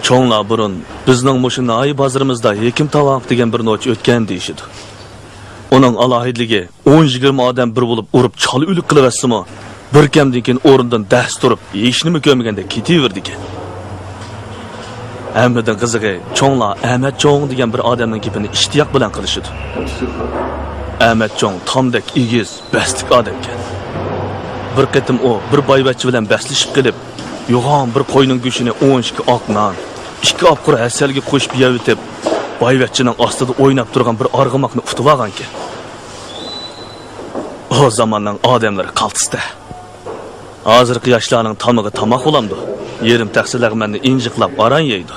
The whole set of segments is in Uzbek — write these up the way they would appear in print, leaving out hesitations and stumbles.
Çoğunlar burun bizning mushu noy bozorimizda Hekim Tavoq degan bir noch o'tgan deyishidi. Uning alohidligi 10-20 odam bir bo'lib urib chol o'lik qilaversimi, bir kamdan keyin o'rnidan dars turib, yeyishnimi ko'rmaganda ketaverdi ekan. Hammadan qizig'i, cho'nglar Ahmad Cho'ng degan bir odamning gapini ishtiyoq bilan qilishidi. Ahmad Cho'ng tomdek egiz, bastik odam ekan. Bir qatim u bir boyvachchi bilan baslashib qilib, yo'g'on bir qo'yning go'shini 12 oq non, 2 opqur asalga qo'shib yeyitib, boyvachchining ostida o'ynab turgan bir arg'umoqni utib olgan ekan. O zamonning odamlari qaltisda. Hozirgi yoshlarning tamig'i tamoq bo'lamdi. Yerim taqsirlag'manni injiqlab aran yeydi.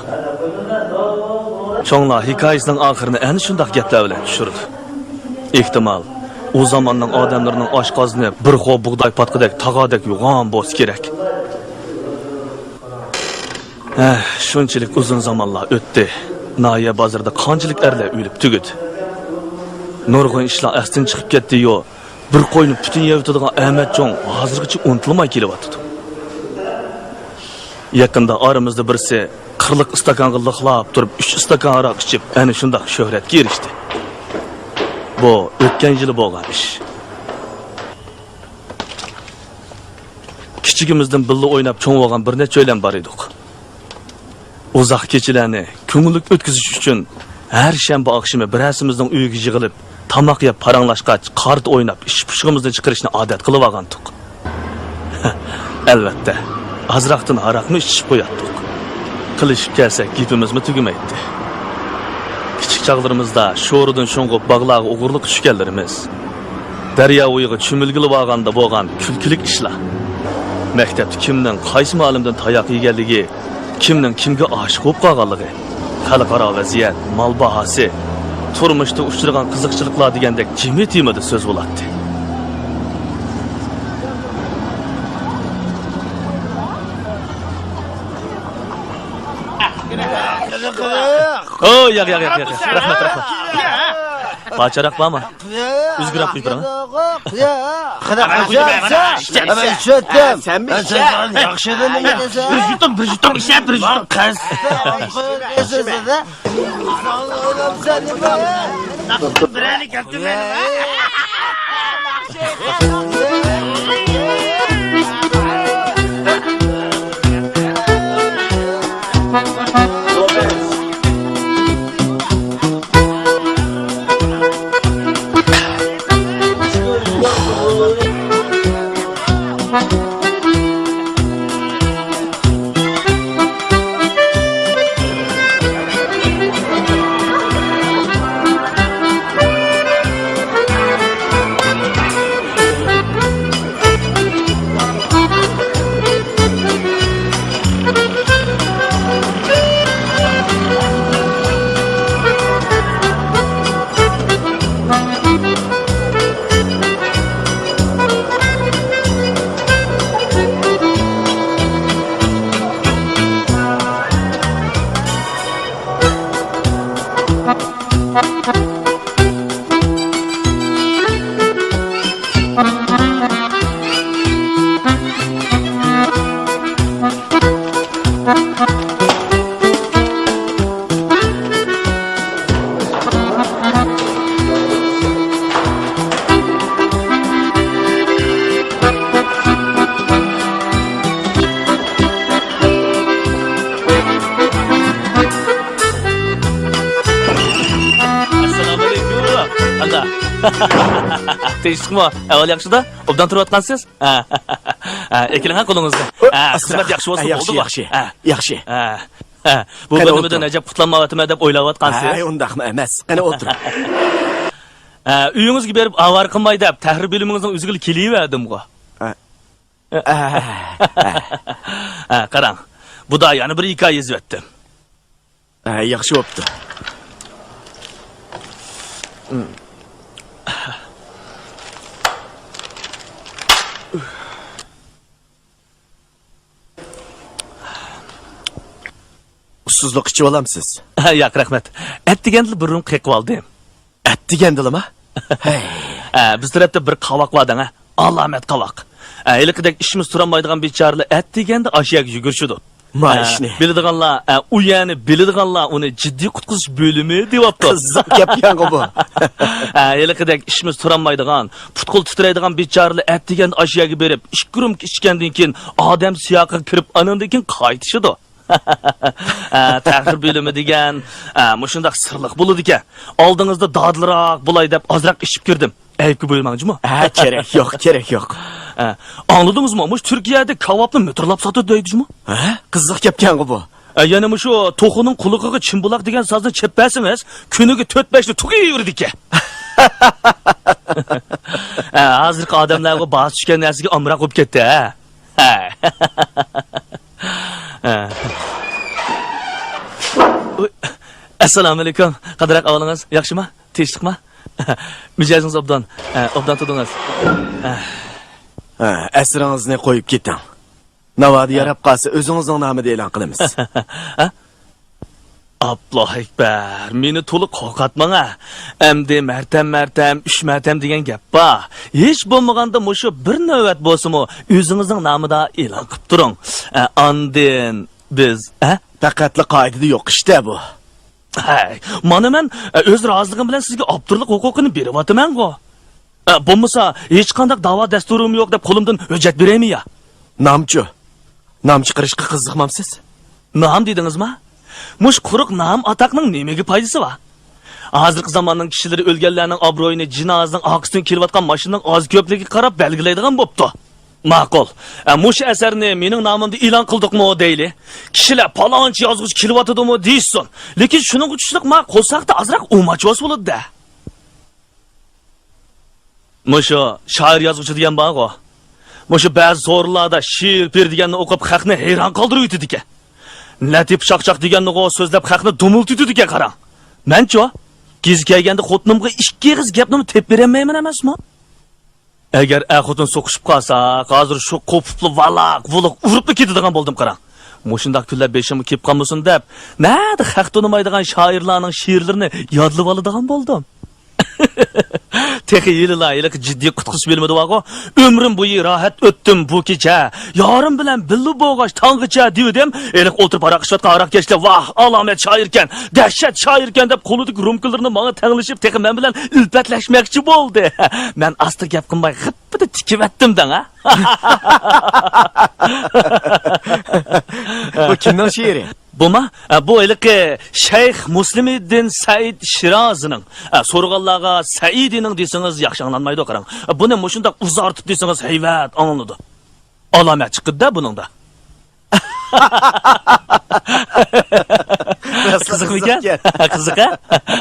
Cho'nglar hikoyasining oxirini ana shunday gaplar bilan tushirdi. Ehtimol o zamonning odamlarining oshqozini bir xo bug'doy patqidek tog'odek yo'g'on bo'lsa kerak. Shunchalik uzun zamonlar o'tdi. Noya bozorda qanchalik erlar o'lib tugidi. Nurg'un ishlar astin chiqib ketdi-yu, bir qo'yni butun yeyotadigan Ahmad Cho'ng hozirgacha unutilmay kelyapti. Yaqinda aramizda birisi 40 istakonga liqlab turib 3 istakon aroq ichib, ana shunday shuhratga erishdi. Bu o'tgan yili bo'lgan ish. Kichigimizdan billa o'ynab cho'ng bo'lgan bir necha o'ylan bor edik. Uzoq kechalarni ko'ngillik o'tkazish uchun har shanba oqshimi birasimizning uyiga yig'ilib, tamoq yeb paranglashgach, qart o'ynab, ish-pushig'imizni chiqarishni odat qilib olgandik. Albatta, azroqdan aroqni ichib qo'yatdik. Qilishib kelsak, gapimizmi tugamaydi. Kichik chog'larimizda sho'ridan sho'ng'ib bog'larga o'g'irlik tushganlarimiz, daryo o'yiga cho'milgilib olganda bo'lgan kulkilik ishlar. Maktabda kimning qaysi ma'lumdan tayoq yeganligi, kimning kimga oshiq bo'lib qolganligi, xalqaro vaziyat, mol bahosi, turmushda uchragan qiziqchiliklar degandek jimi temada so'z bo'ladi. Yo'q. Rahmat. Bacharoq bormi? O'zgarib qo'yib beraman. Sen yaxshi deding. Bir jutum ishab, bir jutum qaz. Birani kaptimi? Teşekkürler. Evvel yaxşıda, obdan turayotgansiz? Ekiling qo'lingizda. Xizmat yaxshi bo'lsa bo'ldi. Yaxshi. Bu bölümden acaba kutlanmavatımı deb o'ylayotgansiz? Undaqmi emas. Qani o'tir. Uyingizga berib avar qilmay deb tahrir bilimingizning o'ziga kelaverdim-ku. Qarang. Bu da yana bir hikoya yozibdim. Yaxshi bo'pti. Ussuzluq ichib olamsiz. Yo'q, rahmat. Et deganda bir rum qiqib oldim. Et degandimi? Biz tarafda bir qovoq bor-da, alomat qovoq. Ilikidek ishimiz turolmaydigan bechoralar et deganda ashiyaga yugurishdi. Maaşni. Biladiganlar, u yani biladiganlar uni jiddiy qutqizish bo'limi deyapti. Qiziq gapgan bu. Yelqidek ishimiz turanmaydigan, putqul titraydigan bechoralar atdigan ashyaga berib, ishkurum ichgandan keyin odam siyoqqa kirib, anandan keyin qaytishidi. Tahrir bo'limi degan, mushundaq sirliq bo'ladi ekan. Oldingizda dodliroq bo'lay deb ozroq ishib kirdim. Ayibki bo'lmangizmi? Kerak yo'q. Anladingizmi? Mush Turkiyada kavobni metrlab sotadi deydingizmi? Qiziq gapgan bu. Yana shu to'xining quliqiga chimbuloq degan so'zni cheppasingiz, kuniga 4-5 ta tug'iyverdi ekan. Hozirgi odamlarga bas tushgan narsaga amroq bo'lib ketdi, ha. Assalomu alaykum. Qadrak ahvolingiz yaxshimi? Tinchlikmi? Mijozingiz obdan tudingiz. Asringizni qo'yib keting. Navodi yarab qolsa o'zingizning nomida e'lon qilamiz. Alloh akbar. Meni to'liq qo'rqatmang a. Endi martam 3 martam degan gap bor. Hech bo'lmaganda mushu bir navbat bo'lsa-mu o'zingizning nomida e'lon qilib turing. Andin biz, Faqatli qoidada yo'q ishda bu. Mana men o'z roziligim bilan sizga obturlik huquqini beryapman-ku. Bo'lmasa hech qanday da'vo dasturim yo'q deb qo'limdan hujjat beraymi ya? Namchi qilishga qiziqmamsiz? Nam dedingizmi? Mush quruq nam ataqning nimaga foydasi bor? Hozirgi zamonning kishilari o'lganlarning obro'yini jinozaning oqisidan kelayotgan mashinaning oz ko'pligiga qarab belgilaydigan bo'pti. Ma'qul. Mush asarni mening nomimda e'lon qildikmi deyli. Kishilar palonchi yozuvchi kelyotdimi deysin. Lekin shuning uchunlik ma qo'saqda azroq o'machvos bo'ladi-da. Mushu shoir yozuvchi degan bor-ku. Mushu ba'zi zo'rlarda she'r deganni o'qib xalqni hayron qoldirib ekan. Latif shaqshaq deganni so'zlab xalqni dumultitdi ekan qarang. Men-chi, giz kelganda xotinimga 2 og'iz gapni tep bermayman emasmi? Agar xotin so'qishib qolsa, hozir shu qo'pibli valoq urib ketadigan bo'ldim qarang. Mushundaq kunlar beshimga kelib qolmasin deb, nada haq tonimaydigan shoirlarning she'rlarini yodlab oladigan bo'ldim. Texi yililaylik jiddiy qutqizish bo'lmadi vago. Ömrüm bo'yi rohat o'tdim bu kecha. Yorim bilan billu bo'g'ash tong'icha dedim. Eliq o'tirib aroq ichayotgan aroqkashlar vah, alomat shoirkan, dahshat shoirkan deb qo'lidagi rumkalarni menga tanglashib, texi men bilan ilpatlashmoqchi bo'ldi. Men asta gap qilmay g'ippida tikib atdim-dan, ha. Bu kimning she'ri? Bu eliqi Shayx Muslimiddin Said Shirozining. So'rg'anlarga Saidining desangiz yaxshi anglanmaydi qarang. Buni mushundaq uzartib desangiz hayvat anlanadi. Alomat chiqdi-da buningda. Qiziqmi ekan? Qiziq-a?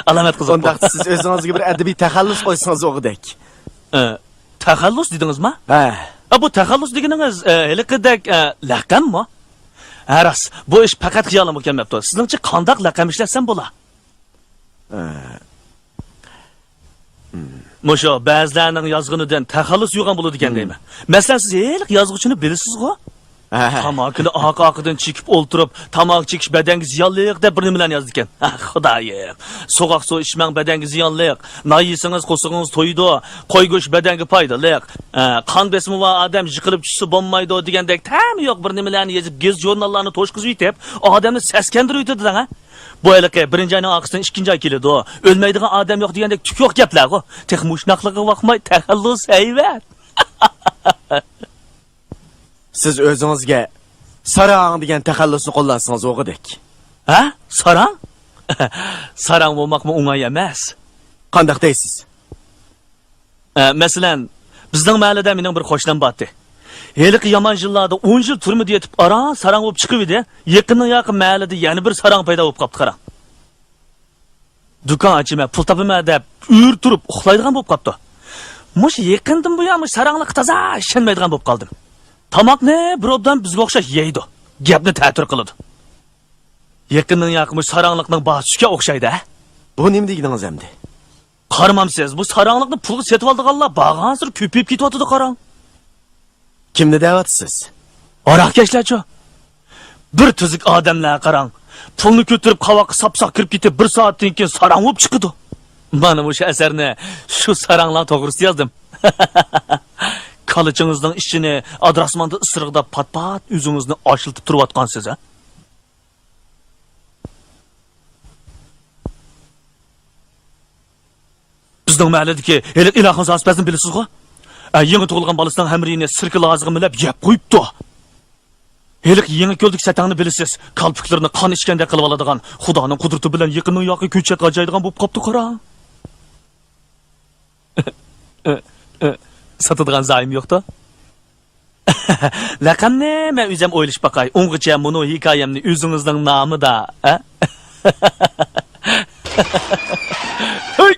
Alomat qiziq. Undaq siz o'zingizga bir adabiy taxallus qo'ysangiz o'g'idek. Taxallus dedingizmi? Bu taxallus deganingiz eliqidek laqammi? Ras, bu ish faqat xiyolim o'tganmabdi. Sizningcha qanday laqam ishlasam bo'la? Musho ba'zilarning yozg'inidan taxallus yo'g'an bo'ladi ekan deyman. Masalan, siz eliq yozg'uvchini bilasiz-ku? Tamoqini oq-oqidan chekib o'ltirib, tamoq chekish badanga ziyonliq deb bir nimalarni yozdi ekan. Xudoyim. So'qoq suv ichmang badanga ziyonliq. Noy yesangiz qo'sig'ingiz to'ydi. Qo'y go'sht badanga foydali. Qon besimi va odam yiqilib tushsa bo'lmaydi degandek tam yo'q bir nimalarni yozib, gez jurnallarni to'shqizib yetib, odamni saskandirib yetadi-da. Bu eliqi birinchi oyning oqisidan ikkinchi oy keladi. O'lmaydigan odam yo'q degandek tuk yo'q gaplar-ku. Texmushnoqligiga vaqmay taxallus hayvat. Siz o'zingizga sarang degan taxallusni qo'llansangiz o'g'idek. Sarang? Sarang bo'lmoqmi o'ng'ay emas. Qanday deysiz? Masalan, bizning mahallada mening bir qo'shnim bordi. Heliq yomon yillarda 10 yil turmadi yetib, sarang bo'lib chiqib edi. Yaqin mahallada yana bir sarang paydo bo'lib qopti qarang. Do'kon ochima, pul topima deb ur turib uxlaydigan bo'lib qopti. Mush yaqindan bu yo'q saranglik toza ishonmaydigan bo'lib qoldim. Tamoqni bir obdan bizga o'xshash yeydi. Gapni ta'tir qiladi. Yaqindan yaqinmi saranglikning bosishga o'xshaydi. Bu nima deganingiz endi? Qaramamsiz, bu saranglikni pulga setib oldiganlar bag'ansir ko'payib ketyapti qarang. Kimni da'vatsiz? Aroqkashlarchi? Bir tuzuk odamlar qarang. Pulni ko'tarib qavoqqa sapsaq kirib ketib, 1 soatdan keyin sarang bo'lib chiqdi. Mana bu asarni shu saranglar to'g'risida yozdim. Kalıcınızdan işini adrasmanda ısırıqda pat-pat yüzünüzni açıltıp turvatqansınız, ha? Bizning mahalladagi hali ilohim sasbasini bilasiz-ku? Yangi tug'ilgan balasining hamrini sirkil og'ziga milab yeb qo'yibdi. Helik yangi ko'ldik satangni bilasiz. Kalpuklarni qon ichganda qilib oladigan, Xudoning qudrati bilan yaqinning yoqi ko'chat g'ajaydigan bo'lib qopti qarang. Satadigan zaim yo'q-da? Laqamni men o'zim o'ylash baqay. O'ng'icha buni hikoyamni o'zingizning nomida, ha? Hey!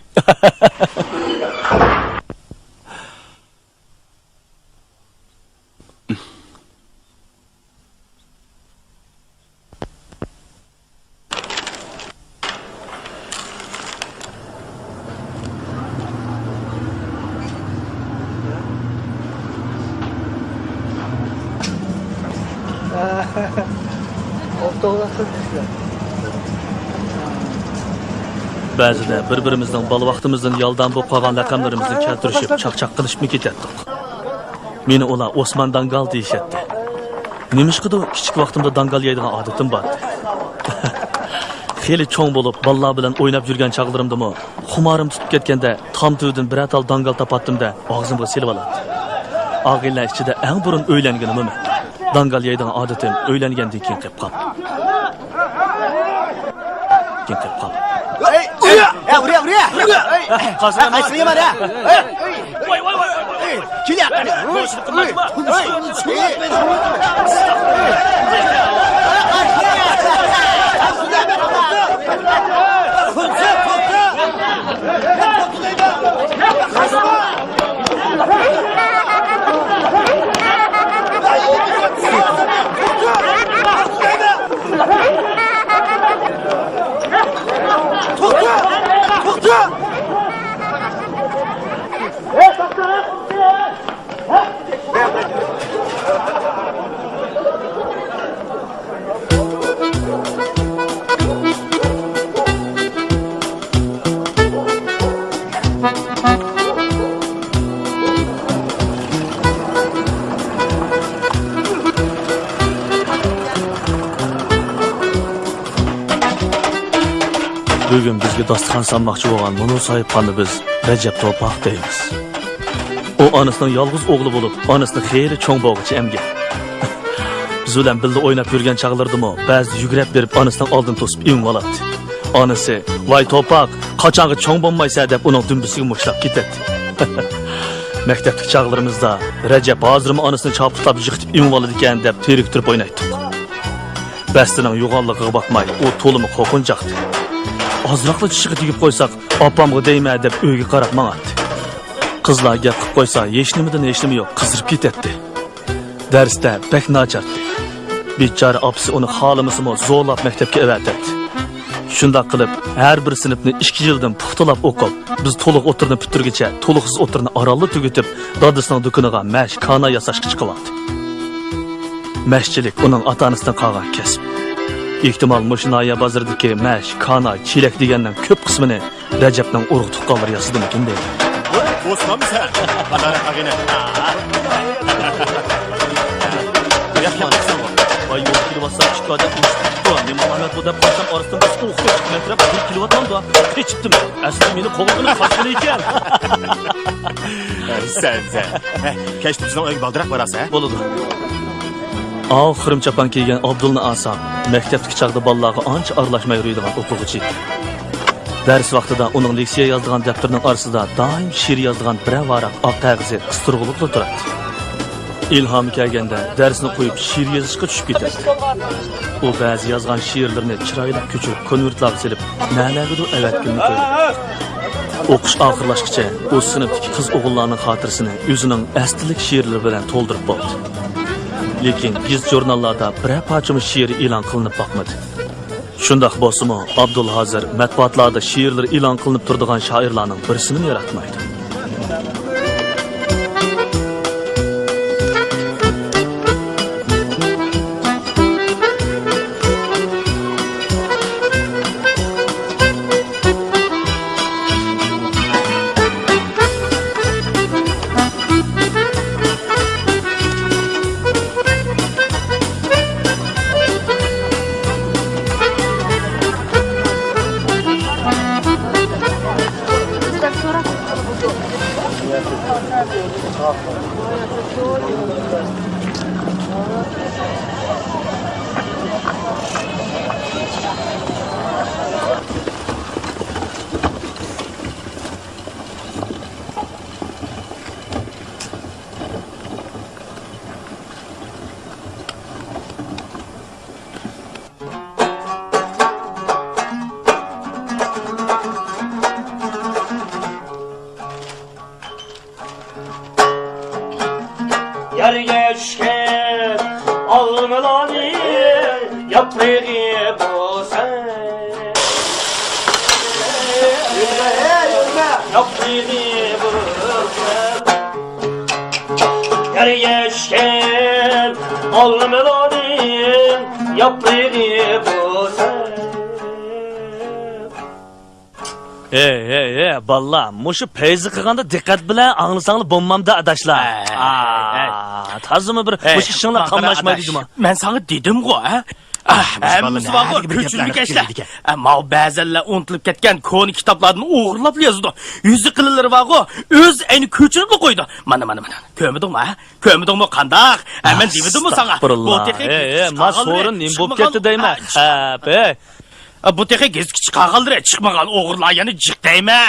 Ba'zida bir-birimizning bola vaqtimizdan yoldan bo'lib qolgan raqamlarimizni keltirishib, chaqchaq qilishib ketdik. Meni ular Osman Dangal deyishadi. Nimishqidu kichik vaqtimda dangal yeydigan odatim bor. Xeli cho'ng bo'lib, bolalar bilan o'ynab yurgan chaqlarimdimi, xumorim tutib ketganda, tomtudan bir atal dangal topatdim-da, og'zimga silib oladi. Og'illar ichida eng burun o'ylanganimmi? Dangal yeydigan odatim o'ylangandan keyin kelib qoldi. Uriya! Qaysini mana? Voy! Kelyapti. Bugün bizga dasturxon solmoqchi bo'lgan Munur sohibxonni biz Rajab To'poq deymiz. O onasining yolg'iz o'g'li bo'lib, onasini xeyli cho'ng bo'g'ichi emgan. Biz bilan birga o'ynab yurgan chaqlardimi, ba'zi yugurib berib onasining oldin to'sib evib oladi. Onasi, "Voy To'poq, qachonga cho'ng bo'lmaysa" deb uning dumbisiga mushlab ketadi. Maktabdagi chaqlarimizda Rajab hozirmi onasini chopib yiqitib evib oladi ekan deb terik turib o'ynaydik. Bastining yo'g'onligiga bakmay, o to'limi qo'rqinchaqdi. Azroqla chiqib tegib qo'ysak, opamga deyma deb uyga qarab mangadi. Qizlar gap qilib qo'ysa, hech nimadan hech nima yo'q, qizirib ketadi. Darsda bek nachardi. Bechora opasi uni xolimisimi zo'rlab maktabga avatadi. Shunday qilib, har bir sinfni 2 yildan puxtalab o'qib, biz to'liq o'tirni bitirguncha, to'liqsiz o'tirni orolli tugatib, dadasining do'koniga mash kana yasashga chiqyapti. Mashchilik uning ota-onasidan qolgan kasb. Ehtimal Moshinoya bozoridagi mash, kana, chilak degandan ko'p qismini Rajabning urug' tuqqanlari yasidimi kim deydi? Osmanmi sen? Qadar qagina. Voy yo'q kilowatsa chiqadi. Men Muhammad bu deb qolsam orasidan bir o'qib chiqib 1 kilovatdan kechibdim. Asli meni qo'g'ini qasqili ekan. Sen. Kechdi bizning uyga baldiroq borasiz, ha? Bo'ladi. Xirim chapan kiygan Abdulni Asam maktabdagi chaqda bolalarga ancha aralashmay yuradigan o'quvchi edi. Dars vaqtida uning leksiya yozadigan daftarning orasida doim she'r yozadigan bir varaq oq qog'ozi qistirg'iliqda turadi. İlham kelganda darsni qo'yib she'r yozishga tushib ketadi. U ba'zi yozgan she'rlarni chiroyli ko'chirib konvertlarga silib, na'lagidu avatgilni qo'yadi. O'qish oxirlashgacha u sinfdagi qiz o'g'illarning xotirasini o'zining aslilik she'rlari bilan to'ldirib bo'ldi. Lekin biz jurnallarda bir parchami she'r e'lon qilinib boqmadi. Shundoq bo'lsa-mu, Abdul hozir matbuotlarda she'rlar e'lon qilinib turadigan shoirlarning birisini yaratmaydi. Yerge düşken alnıları yaprağı bu sen. Yaprağı bu sen. Yerge düşken alnıları yaprağı bu sen. Ey, balla, muşu peyzi qilganda diqqat bilan anglasanglar bo'lmamda adashlar. Tazimi bir mush ishinglar qamlashmaydi dema. Men sana dedim-ku, ha? Hammamiz vaqo ko'chirib kashlar. Ammo ba'zanlar unutilib ketgan koni kitoblarni o'g'irlab yozdi. Yuzi qilinlari vaqo o'z ayni ko'chirib qo'ydi. Mana. Ko'midingmi, ha? Ko'midingmi qandaq? Men dedim sana. Bu texnik. Mas so'rin nim bo'lib ketdi deyman. Bu texnik eski chiqarg'aldir, chiqmagan o'g'irlar yana jiq deymi?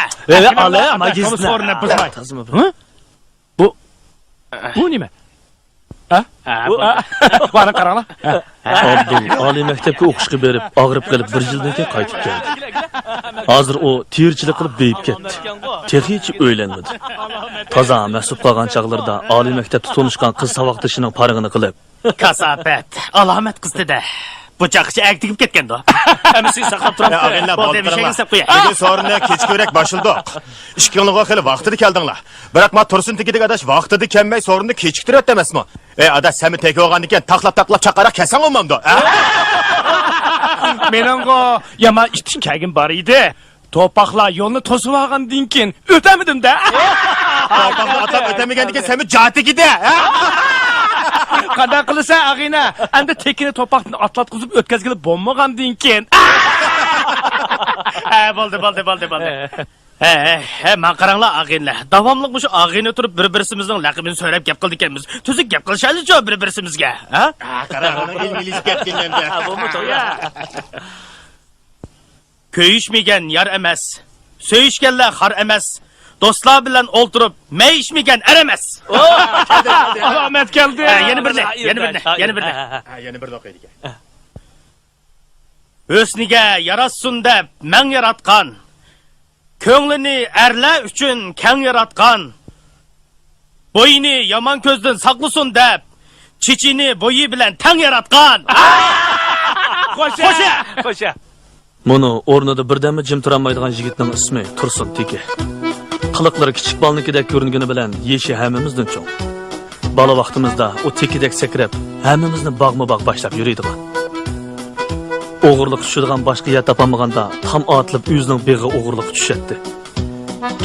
Ale, magizni. So'rini buzmay. Tazimi bir. Bu nima? Bana qaranglar. Abdul oliy maktabga o'qishga berib, og'rib qolib 1 yildan keyin qaytib keldi. Hozir u terchilik qilib beyib ketdi. Texnik o'ylanmadi. Toza mas'ul qolgan chaqlarda oliy maktabda tanishgan qiz savoqdishining parig'ini qilib, kasofat, alomat qizdi-da. Bıçakçı aktif ketkendi. Hem siz saqlab turibdi. Ağaylar, Bu demişeğin sap qo'ya. Bugun sorunga kechko'rak boshildi. Ishkinglig'a hali vaqtida keldinglar. Biroq men tursin tekidik adash vaqtida kelmay sorunni kechiktiryapti emasmi? Adash seni teki olgan ekan, taqlab chaqaraq kelsan olmamdi. Meninggo yama ishtikagim bor edi. To'paqlar yo'lni to'sib olgandan keyin o'tamidim-da. To'paqni atab o'tamagandan keyin seni jatigida, Qanday qilsa ag'ina, endi tekini to'paqni atlatqizib o'tkazgili bo'lmagandan keyin. Bo'ldi. Men qaranglar ag'inlar. Davomli shu ag'ina turib bir-birimizning laqabini so'rab gap qildik ekanmiz. Tuzuk gap qilishaylik-ku bir-birimizga, ha? Qaranglar, ingliz ketganda. Bo'lmi to'ya? Köyüşmegen yar emas. Söyüşkenler har emas. Dostlar bilen olturup meyişmegen er emas. Alamet geldi. Yeni birine. Yana bir o'qiydik. O'sniga yarassun deb men yaratgan. Ko'nglini erlar uchun keng yaratgan. Bo'yini yomon ko'zdan saqlasin deb chichini bo'yi bilan tang yaratgan. Qo'sha. Bunu o'rnida birdammi jim turolmaydigan yigitning ismi Tursun Teki. Qiliqlari kichik balnikidek ko'ringani bilan yeshi hammamizdan cho'ng. Bola vaqtimizda u tekidek sakrab, hammamizni bog'ma-bog' boshlab yuradigan. O'g'irlik tushadigan boshqa yer topolmaganda tam otilib o'zining beg'i o'g'irlik tushadi.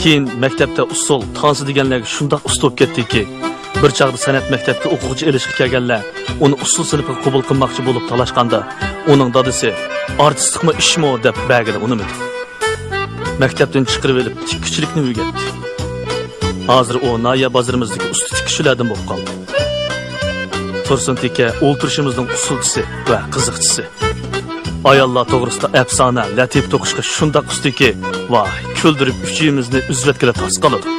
Keyin maktabda usul, tansi deganlarga shundoq ustib ketdiki, bir chaqda san'at maktabga o'quvchi elishga kelganlar uni usul sinfiga qabul qilmoqchi bo'lib talashganda, uning dadasi artistlikmi ishmi deb bag'ini unimidi. Maktabdan chiqarib olib tikkichilikni o'rgatdi. Hozir u Noya bozorimizdagi usta tikkishilardan bo'lib qoldi. Tursun Teki o'ltirishimizning usulchisi va qiziqchisi. Ayollar to'g'risida afsona, latif to'qishga shundoq ustiki, voy, kuldirib uchimizni uzvatkala tos qoladi.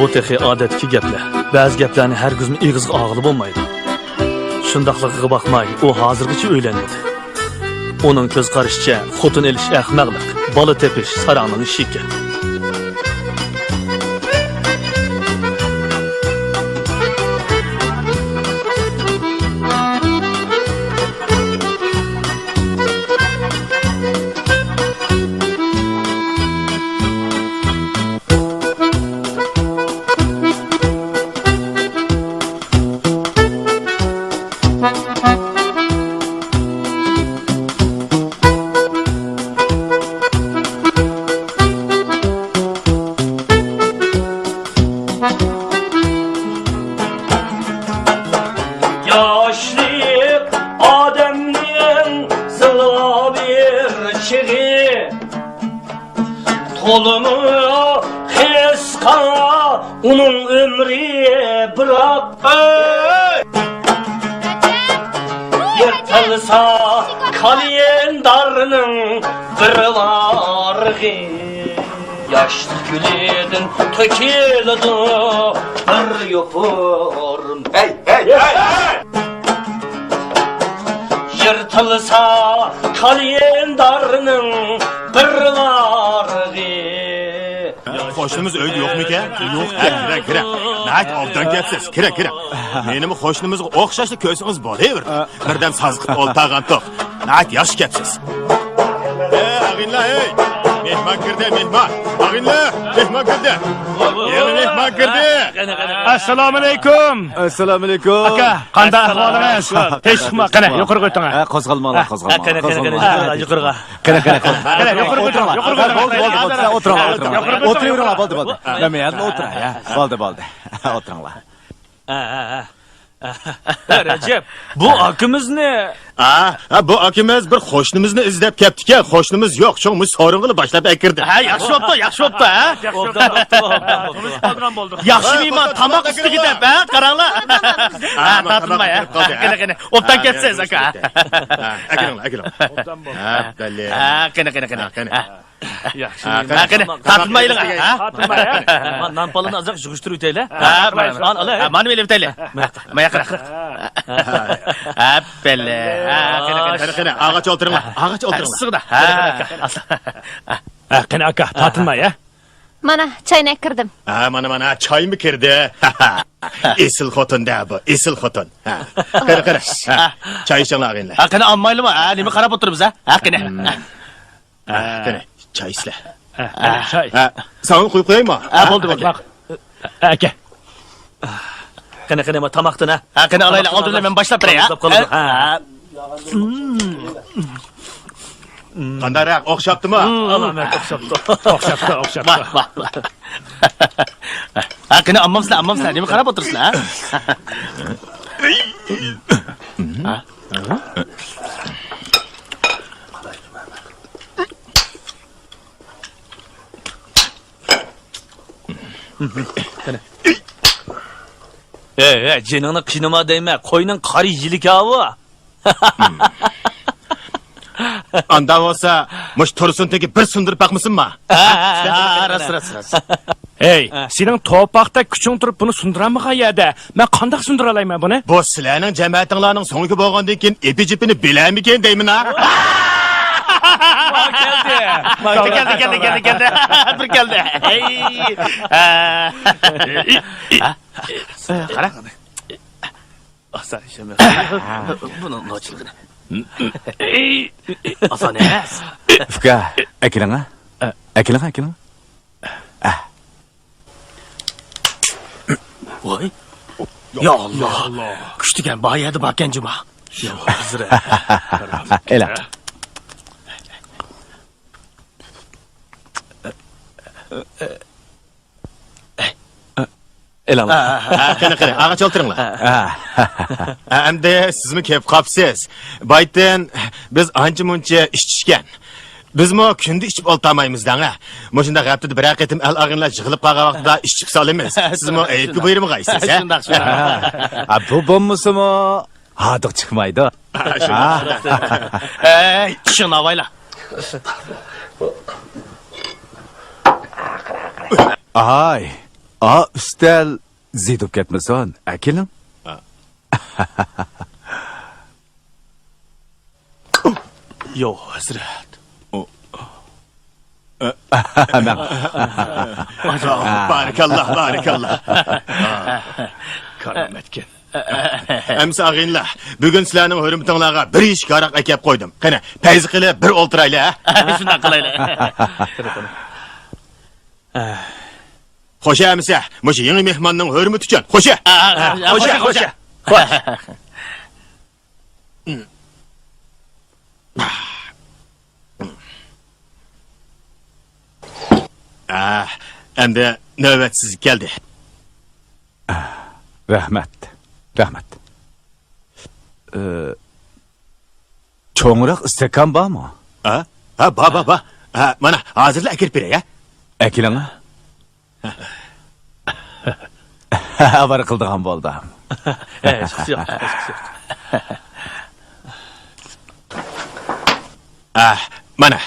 Bu texi odatki gaplar. Ba'zi gaplarni har kuzmi ig'izga og'ilib bo'lmaydi. Shundaqligiga baxmay, u hozirgacha o'ylanmadi. Uning ko'z qarashicha xotin elish ahmoqlik, bola tepish sarangning ishi ekan. kolunu kıska, onun ömrü bırak. Yırtılsa kalendarının kırvarı, yaşlı gülüdün töküldü bir yopurum. Hey hey hey hey! Yırtılsa kalendarının kırvarı. Qo'shnimiz uyda yo'qmi ekan? Yo'q. Kira. Nayt obdan gapsiz. Kira. Mening qo'shnimizga o'xshashli ko'zingiz bo'laver. Birdan sazqib oltag'an to'q. Nayt yaxshi gapsiz. Ag'inlar, ey! Mehmon kirdi, mehmon. Ag'inlar, mehmon kirdi. Yana mehmon kirdi. Assalomu alaykum. Assalomu alaykum. Aka, qanday ahvolingiz? Teshikma, qani, yuqoriga o'ting. Qo'zg'almanglar, qo'zg'almanglar. Yuqoriga. Qani, Yuqoriga o'ting. O'tiringlar, bo'ldi. Men o'tiray, ya. Bo'ldi. O'tiringlar. Recep, bu akimiz ne? Bu akimiz bir qo'shnimizni izlab kelibdi-ku. Qo'shnimiz yo'q, cho'ng so'rin qilib boshlab kirdi. Ha, yaxshi bo'pti, ha? Qoldiran bo'ldi. Yaxshi mehmon tamoq ustiga deb, ha? Qaranglar. Ha, tortinmay, ha. Qani, obdan ketsangiz, aka. Akiranglar. Ha, dalli. Ha, qani. Yaxshi. Qani, tortinmaylar, ha? Nan palını azaq yig'ishtirib o'taylar. Ha, mana meni bitayli. Maya qara. Ha, belle. Qani, ağaç o'tiringlar. Sig'da. Ha, qani aka, tortinma, ya. Mana chaynak kirdim. Ha, mana choymi kirdi? Esil xotin-da bu, esil xotin. Qara. Choy ichinglar ag'inlar. Ha, qani olmaylimi? Ha, nima qarab o'tiribsiz, ha? Qani. Qani, choy isla. Choy. Sana qo'yib qo'yaymi? Ha, bo'ldi. Aka. Qani, ma tamoqdan ha. Ha, qani olaylar, oldindan men boshlab beray, ha? Ha. Qandaroq o'xshabdimi? Alamet o'xshabdi. O'xshabdi. Ha, qani ammamsizlar, nima qarab o'tirsizlar, ha? Jiningni qiynama deyman. Qo'yning qari yilik avi. Anda bo'lsa, mush Tursuntagi bir sundirib baqmisinmi? Ha, ras. Ey, sening to'paqda kuching turib buni sundiranmagan yerda. Men qanday sundira olayman buni? Bu sizlarning jamoatinglarning so'ngiga bo'lgandan keyin epi-jipini bilarmikan deyman ha? Keldi. Bir keldi. Qara. Asar ishim. Bunun nochiligini. Oson emas. Uka, akilang. Voy. Ya Allah. Kuchtigan boyadi bakan juma. Ela. Elama. Qani, ağaç o'tiringlar. Endi sizmi kelib qopsiz. Baytdan biz ancha-muncha ichishgan. Bizmi kunda ichib oltamaymiz-dan. Moshunda g'aptida bir aqetim al ag'inlar yig'ilib qolgan vaqtda ichib solamiz. Sizmi aytib buyurmi qaysiz, ha? Shundaq. Bu bo'lmasimi? Hadiq chiqmaydi. Ey, shuni avayla. Ay. Ustal zidib ketmasin, akilim. Yo'q, hazrat. Barakallah. Karametken. Amsa ag'inlar, bugun sizlarning hurmatinglarga bir ish qaraq akab qo'ydim. Qani, payzi qilib bir o'ltiraylar, ha? Shunday qilaylik. Xo'sh, amsa, mushu yangi mehmonning hurmati uchun. Xo'sh. Qo'sha. Endi navbat siz keldi. Rahmat. Cho'ngroq istakan bormi? Ba. Mana hozirla akirib beray, ha? Akilanga? Avar qildigan bo'ldi. Hechqisi yo'q, hechqisi yo'q. Mana.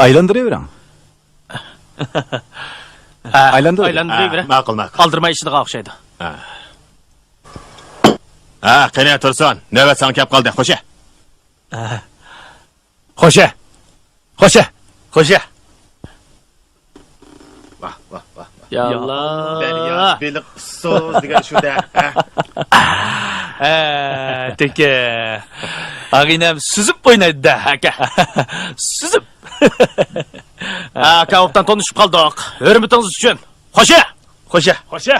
Aylandiravering. Aylandir. Aylandiravering. Ma'qul. Qoldirma ishiga o'xshaydi. Qani tursin. Navbat san kelib qoldi. Xo'sha. Xo'sha. Xo'sha. Xo'sha. Vah. Yallah. Beliq so'z degan shu-da. Teke. Ag'inam suzib o'ynaydi-da, aka. Suzib. Kavobdan tanışıp qoldik. Hurmatingiz uchun. Xo'sha. Xo'sha.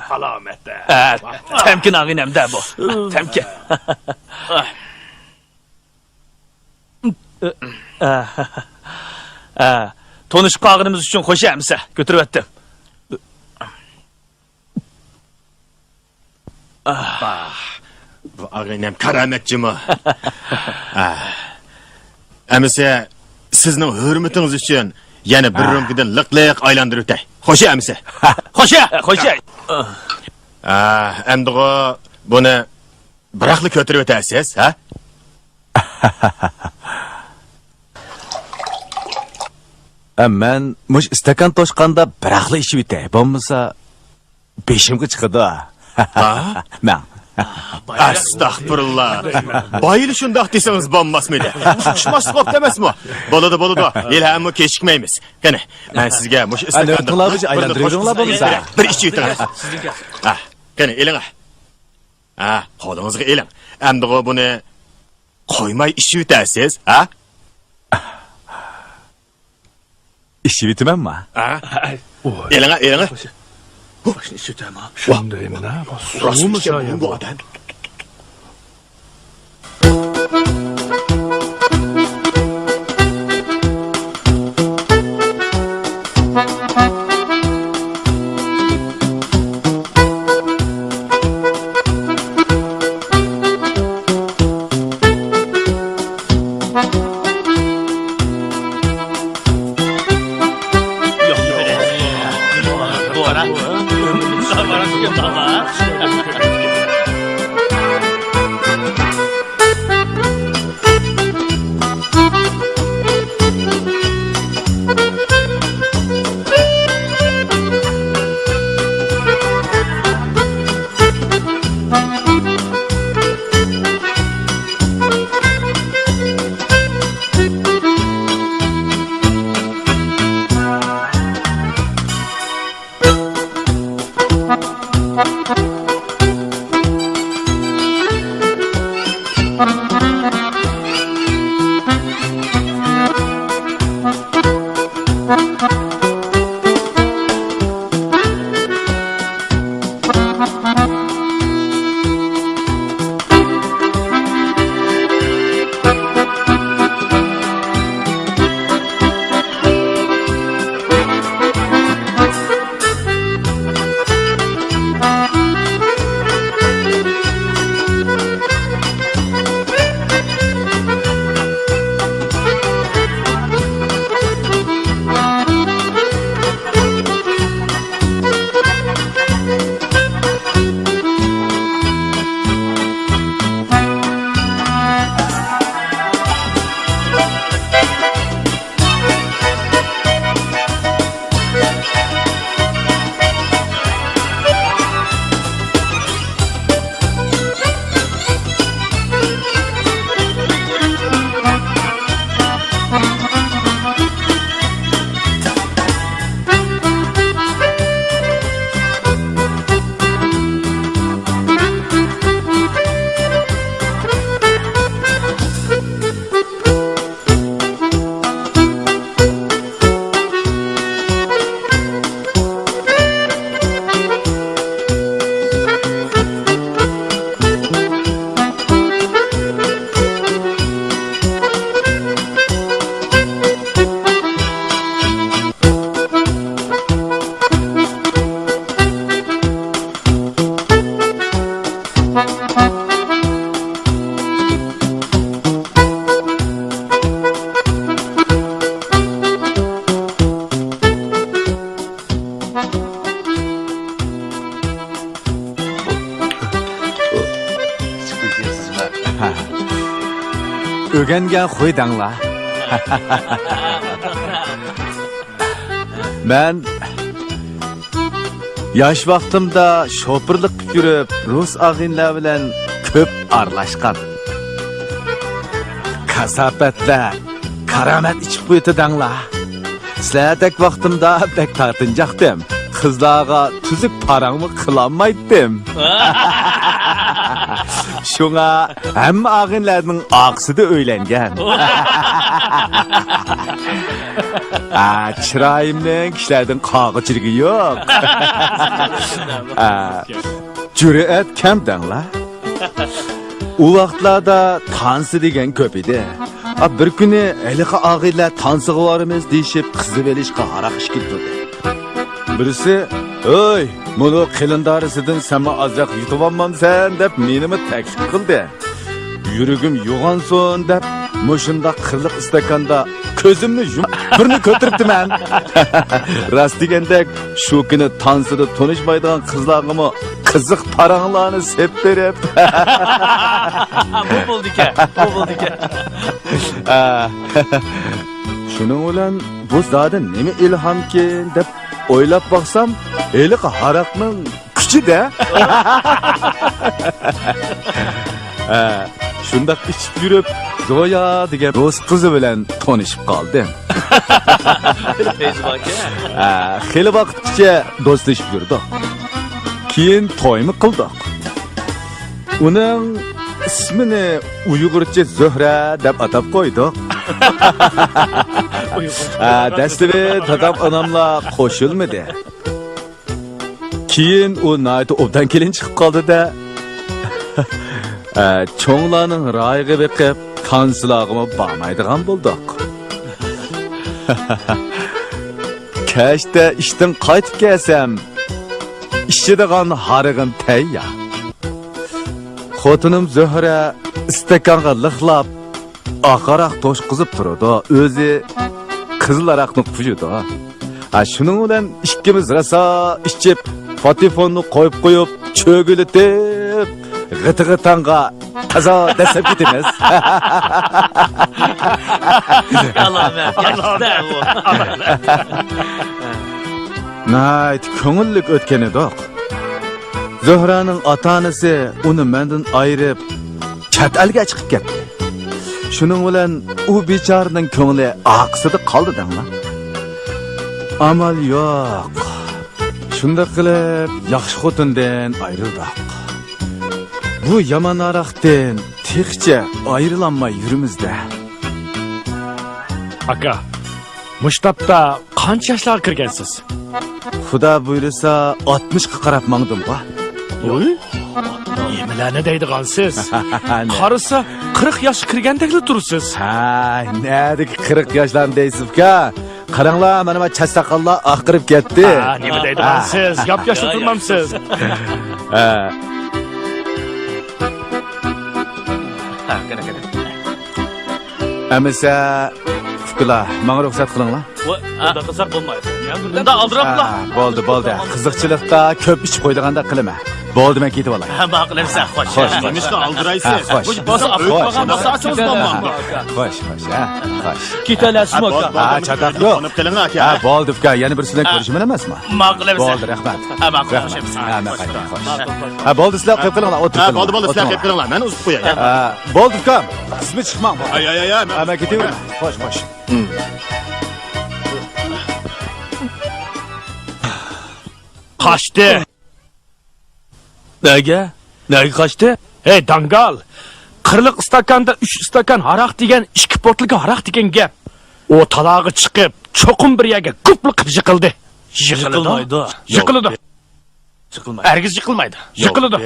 Salomatda. Temkin ag'inamda bu. Temkin. Tanışıp qolganimiz uchun qo'shamisa, ko'tirib o'tdim. Bu ag'inam karamatchimi? Amisa sizning hurmatingiz uchun yana bir rumkidan liqliq aylantirib o'tay. Xo'sha amisa. Xo'sha. Endi buni biraqli ko'tirib o'tasiz, ha? Men mush istakan toshqanda biraqli ishib etay. Bo'lmasa beshimga chiqadi. Men. Astagfirullah. Bayılı şundaq desangiz bo'lmasmidi? Xushmas qop demasmi? Bo'ladi. Ilhamni kechikmaymiz. Qani, men sizga mush istakan. Qilamiz aylantiringlar bo'lsa. Bir ichib o'tiring. Qani, eling. Qo'lingizga eling. Endi buni qo'ymay ishib o'tasiz, ha? Ishib etamanmi? Eling. Shundaymi-na? Suvmi shoyim bu odam? öğrengen huydangla. Ben yaş vaqtimda şopirlik qilib yurib, rus ağinlar bilan ko'p aralashgan. Kasapatlar, karamat ichib qo'ytidanglar. Sizlardek vaqtimda bek tartinjaqdim. Qizlarga tuzuk parangmi qilolmaydim. Şuna hamma ağinlarning oqsida o'ylangan. Chiroyimning kishilardan qog'ichiligi yo'q. Jur'at kam danglar. U vaqtlarda tansi degan ko'p edi. Bir kuni eliqa og'iylar tansiga boramiz deyishib qizib elishga haraq ish keltirdi. Birisi, "Oy, bunu qilindorisidan sama azroq yutib olmamsan" deb menimi taklif qildi. Yuragim yo'g'onsin deb mushunda qirliq istakanda ko'zimni yumib birni ko'tiribdiman. Rost degandek, shu kuni tansida tanishmaydigan qizlarga qiziq paranglarni sep berib. Bu bo'ldi ekan. Bu bo'ldi ekan. Shuning bilan bu zodi nima ilhomkin deb o'ylab baksam, eliq haraqning kuchi-da. Shundaq ichib yurib, Zoya degan rus qizi bilan tanishib qoldim. Xeyli vaqtgacha do'stlashib yurdik. Keyin to'ymi qildik. Uning ismini Uyg'urcha Zuhra deb atab qo'ydik. Dastlabki dadam onamla qo'shilmadi. Keyin u nayt obdan kelin chiqib qoldi-da. Cho'nglarning rayiga beqib, tansilog'imi bormaydigan bo'ldik. Kashda ishdan qaytib kelsam, ishchidigan harig'im tayyor. Xotinim Zuhra istakanga liqlab, oqaroq to'shqizib turadi. O'zi qizlaraqni qujudi. Shuning bilan ikkimiz rasa ichib, patefonni qo'yib, cho'gilitib, g'iti-g'itanga tazo dasab ketamiz. Allah'ım yaxshi bu. Nayt ko'ngillik o'tgan edik. Zuhraning ota-onasi uni mendan ayirib, chet elga chiqib ketdi. Shuning bilan u bechoraning ko'ngli oqsida qoldi danglar. Amal yo'q. Shunda qilib yaxshi xotindan ayrildik. Bu yomon aroqdan texcha ayrilanmay yurimizda. Aka, mushtabda qancha yoshlarga kirgansiz? Xudo buyursa 60 ga qarab mangdim-ku. Oy? Nimalarni deydigansiz? Qarasa 40 yosh kirgandekli tursiz. Nedik 40 yoshlarni deysiz-ku? Qaranglar, mana bu chasaqallar oqirib ketdi. Nima deydigansiz? Gap yoshda turmamsiz. Amisa Fukula, menga ruxsat qilinglar. Bunda qilsak bo'lmaydi. Bunda aldirablar. Bo'ldi. Qiziqchilikda ko'p ichib qo'ydiganda qilma. Bo'ldi, men ketib olay. Maqlabsan, xo'sh. Nemishqa aldiraysiz? Xo'sh. Bosa o'tmagan bosa achimiz bo'lmadi. Xo'sh. Xo'sh. Ketalasizmi aka? Chatoq yo'q. Qonib qiling aka. Bo'ldi, uka, yana bir sizlar ko'rishim emasmi? Maqlabsan. Bo'ldi, rahmat. Maqlabsan. Xo'sh. Bo'ldi, sizlar qo'yib qilinglar, o'tirib. Bo'ldi, sizlar qilib qilinglar. Men uzib qo'yay. Bo'ldi, uka. Sizmi chiqmang. Ay. Men ketaman. Xo'sh. Qaçtı. Nega qaçtı? Hey dangal. 40 istakanda 3 istakan haraq degan 2 potliga haraq degan gap. O talog'i chiqib, cho'qim bir yerga ko'plik qilib yiqildi. Yiqilmaydi. Yiqildi. Yiqilmaydi. Ergiz yiqilmaydi. Yiqildi.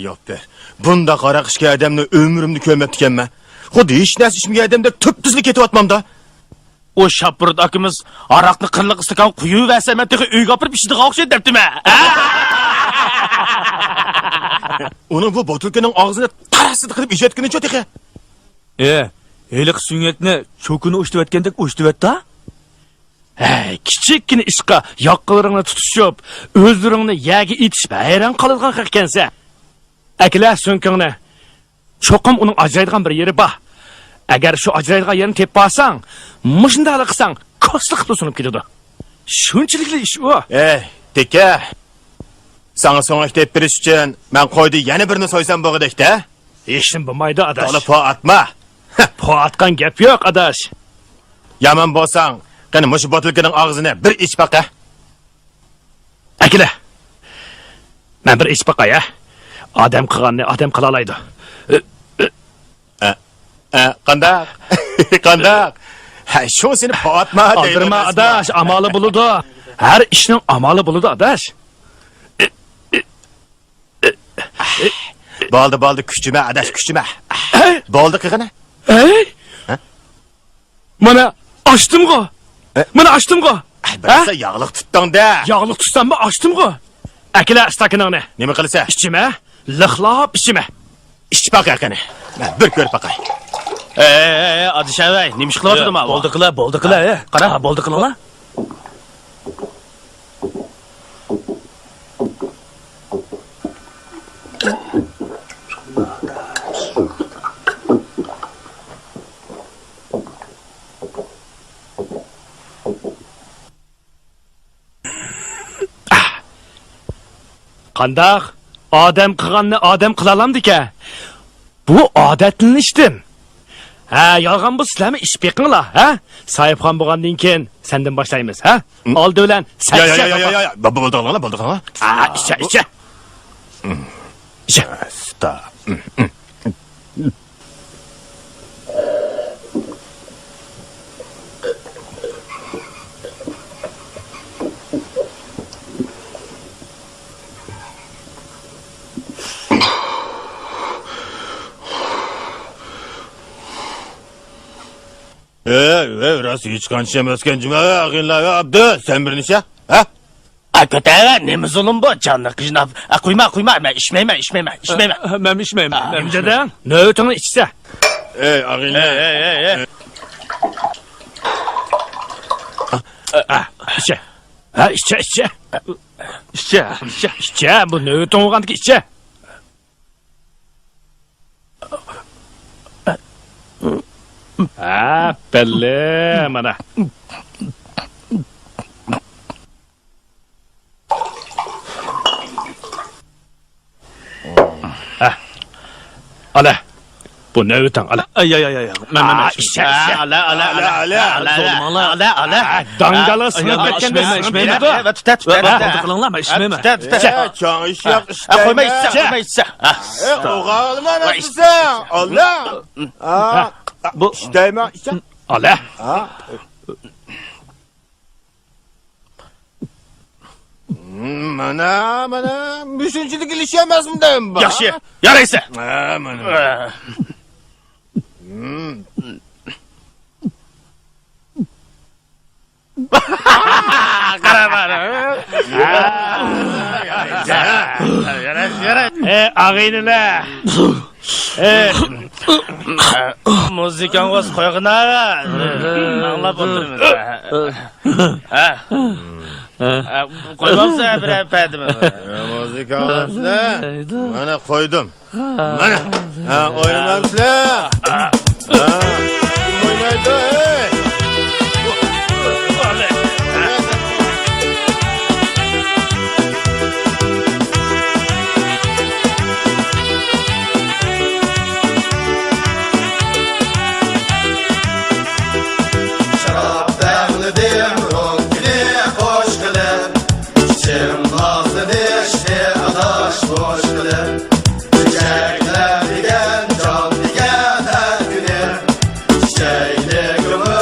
Yo'q ber. Bunda qara qishga odamni umrimni ko'mabdikanman. Xuddi hech narsa ichmagan odamda tuptuzlik ketyapmanda. O Shapurd akamiz aroqni 40 istakan quyib versa, men texi uyga olib ishdiga o'xshaydi debdimi? Uni bu botulkaning og'zini tarasida qilib ijotgunicha texi. Eliq sunyakni cho'kini o'shtivatgandek o'shtivatda? Hey, kichikkina ishqa yoqqalaringni tutishib, o'zlaringni yaga etishib hayron qoladigan ekansan. Aklar so'nkingni. Cho'qim uning ajraydigan bir yeri bor. Agar shu ajraydigan yerini tepib olsang, mushundalik qilsang, kosli qilib sunib ketadi. Shunchilikli ish u. Tika. Sana so'ngak deb berish uchun men qo'ydi yana birini so'ysam bo'g'idek-da. Ishim bo'lmaydi, adash. To'la po atma. Po atgan gap yo'q, adash. Yaman bo'lsang, qani mush botilkining og'zini bir ich baqa. Akila. Men bir ish baqay, odam qilganni odam qila oladi. Qandaq? Qandaq? Ha, shu seni po atma deydi. Aldirma, adash, amali bo'ladi. Har ishning amali bo'ladi, adash. Bo'ldi, kuchuma, adash, kuchuma. Bo'ldi qig'ini. Mana ochdimg'o. Mana ochdimg'o. Bilsa yog'liq tutding-da. Yog'liq tutsam-mi, ochdimg'o. Akila stakaningni. Nima qilsa? Ichima, lixlab ichima. İç baqa qani. Bir ko'r baqay. Adishavay, nima ish qilyapti ma? Bo'ldi qila, qara, bo'ldi qilinglar. Qandaq? Odam qilganni odam qila olamdi-ku. Bu odatlanishdim. Ha, yolg'on bu sizlarmi ish beqinglar, ha? Sohibxon bo'lgandan keyin sendan boshlaymiz, ha? Oldi bilan Yo. Bo'ldi qilinglar. Ha, icha. Icha. Sta. Rast hiç kanşam özken cuma ağınlar abdı. Sen bir nişe? Ha? Kötü, nima zulm bu? Canni qijnab. Qo'yma, men ishmayman. Men ishmayman. Nimjadan? Navbatini ichsa. Ağınlar. Icha. Ha, icha. Icha, bu navbatin bo'lgandiki icha. Ha, belli mana. Ala. Bu navbatin, ala. Ay. Men Icha. Ala. Dangala sinib ketganda ishmayman. Tutat. Bo'ldi qilinglar, men ishmayman. Çoğun iş yok işte. Qo'yma içsa. Oğlum anasısın. Allah. Bu işteyme işte. ala. Mana. Düşünçülük ilişemez mi deyim ben? Yaxshi. Yaraysa. Mana. Ağayınlar. Muzikan o'z qo'yg'ina. Anglab o'tirmiz. Qo'ymamsa bir apadimi? Müzik alasın. Bana koydum. Bana. Ha, oynamamsın. Oynaydı. Çiçekler diken, can diken her güne. Çiçekli gümüş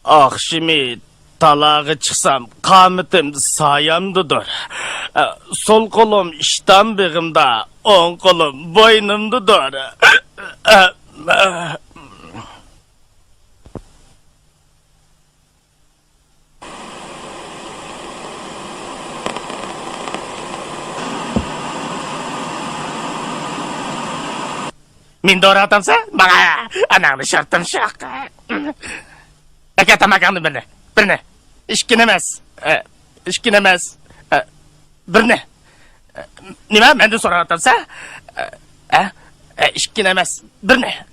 Akşimi talağı çıksam kametim sayamdıdır. Sol kolum işten bağımda, on kolum boynumdadır. Min doğru atamsa bana ananı şartım şak. Akatamakandı birine. Birine. İşkinemez. İşkinemez. Birine. Nima menden sonra atamsa? İşkinemez. Birine.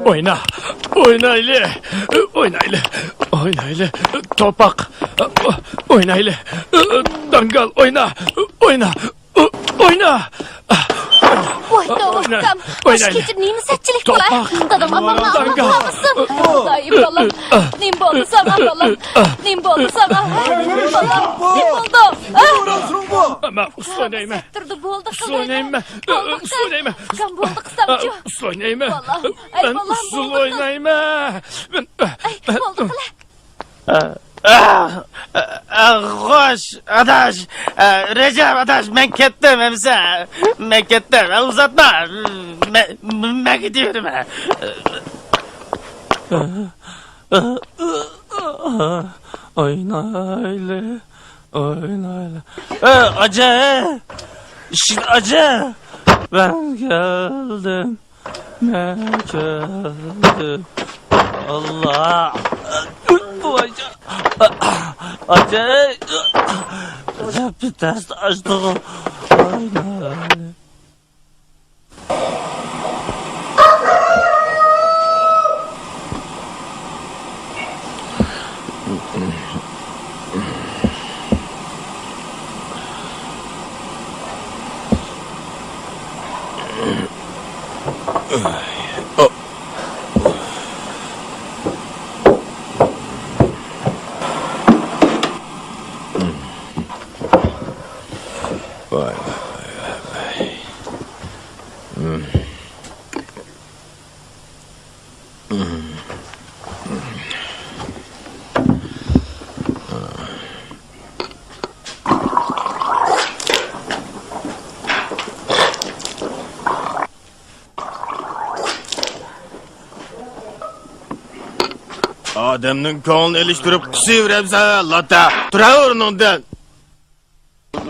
Oyna. Oyna ile. Oyna ile. Oyna ile. Topak. Oyna ile. Dangal oyna. Oyna. Oyna. Voy doğukam. Hoş getirdiğiniz setçilik kolay. Dadım amamla anlatamazsın. Vallahi balam. Nim boldu sana balam. Nim boldu sana. Balam. Nim boldu. Ama uslanayım. Sektirdi boldu kızım. Uslanayım. Uslanayım. Kan boldu kızamcı. Uslanayım. Vallahi. Ay Ben balam boldu. uslanayım. Ay boldu kala. Hoş adaş. Recep adaş ben kettim hemse. Ben kettim. Uzatma. Ben gidiyorum. Oyna ile. Oyna ile. Acı. İşin acı. Ben geldim. Ben geldim. Allah. Acı. Bir test açtım. Oyna ile. Adamning ko'nglini ilishtirib qusayveribsan, latta. Turaver o'rningdan.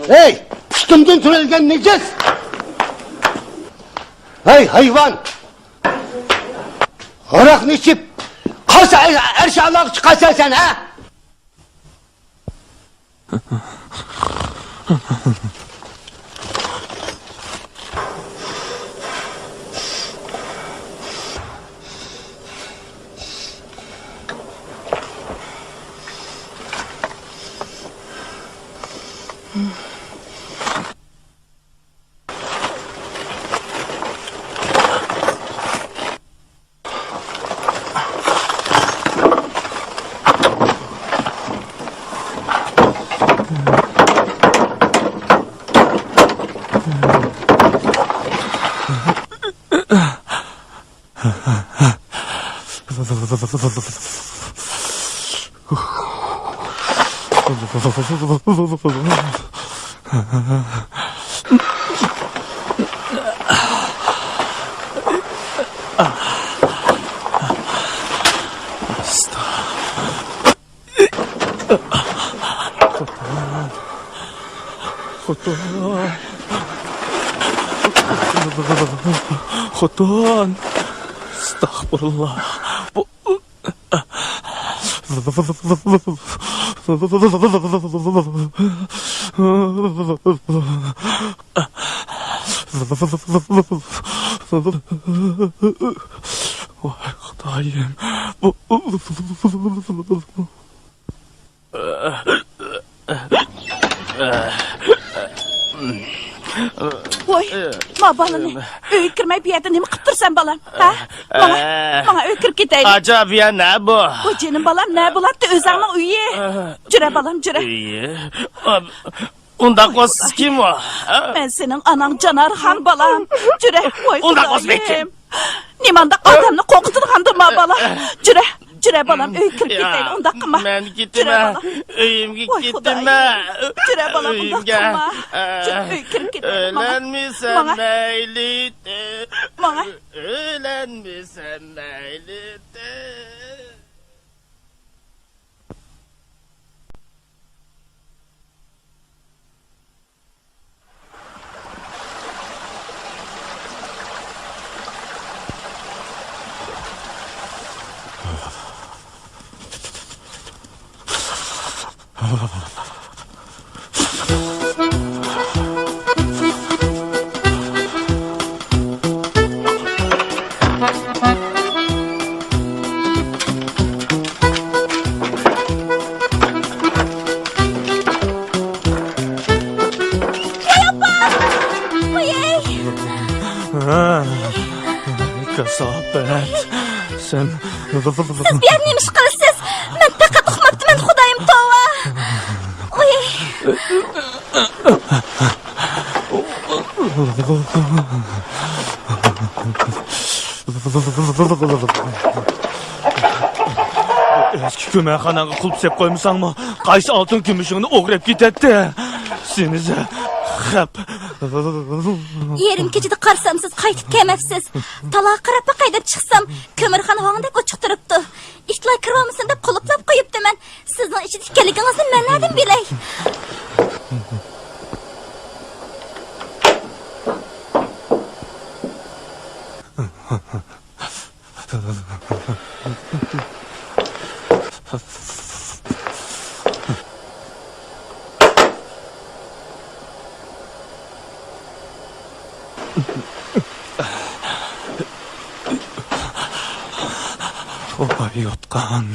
Hey! Üstümden türelgen necis! Hey hayvan! Harakını içip kasa erşallah çıkarsan sen ha? Xotin. Estağfurullah. Bu Vay Xudayım. Bu Voy, ma balını. Öyle kirmey bir yerden mi kıttırsan balam? Ha? Bana öyle kirip gideyim. Acaba ya ne bu? Voy canım balam ne bulat da özağına uyuye. Cüre balam cüre. İyi. Unda kos kim o? Ben senin anan Canar Han balam. Cüre. Voy Onda kos be kim? Xudayım. Nimanda adamını korkutulgandı ma balam. Cüre. Cüre balam öyle kirip gideyim. Onda kıma. Ben Cüre gitme. balam. Öyümge Voy gitme. Xudayım. Cüre balam onda Öyümge. kıma. Cüre öyle kirip gideyim. Ölen mi sen Bana. meylite? Bana. Ölen mi sen meylite? kasabet. Sen Siz bir yer neymiş kılısız? Ben takat uxmaptı ben Xudayım tova. Oy. eski köməkxananı qulp sep qoymusanmı? Qaysı altın gümüşünü oğrep gidetdi. Senize xəp. Yerim keçidi qarsamsız qaytib kelmepsiz. Talağa qarapa qaydap chiqsam, kömürxana hoğundek ochiq turibdi. İtlay kirvamısın deb quluplab qo'yibdi men. Sizning ichida ekanligingizni men nereden bilay? Oy yotqan.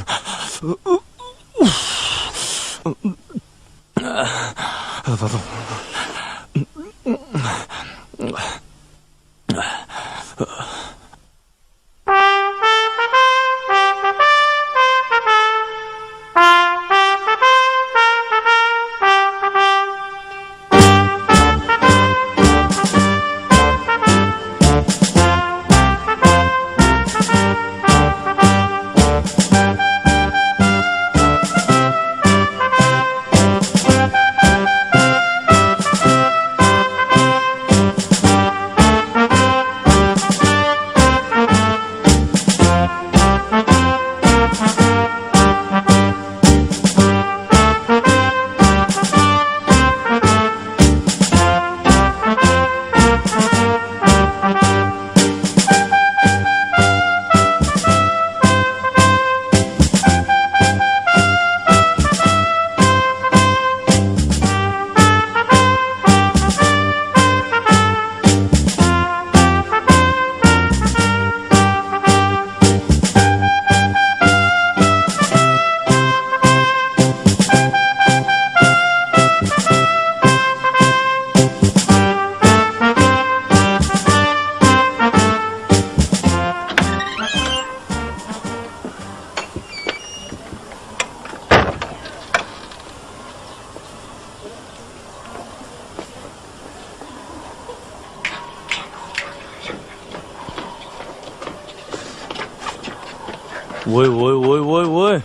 Voy.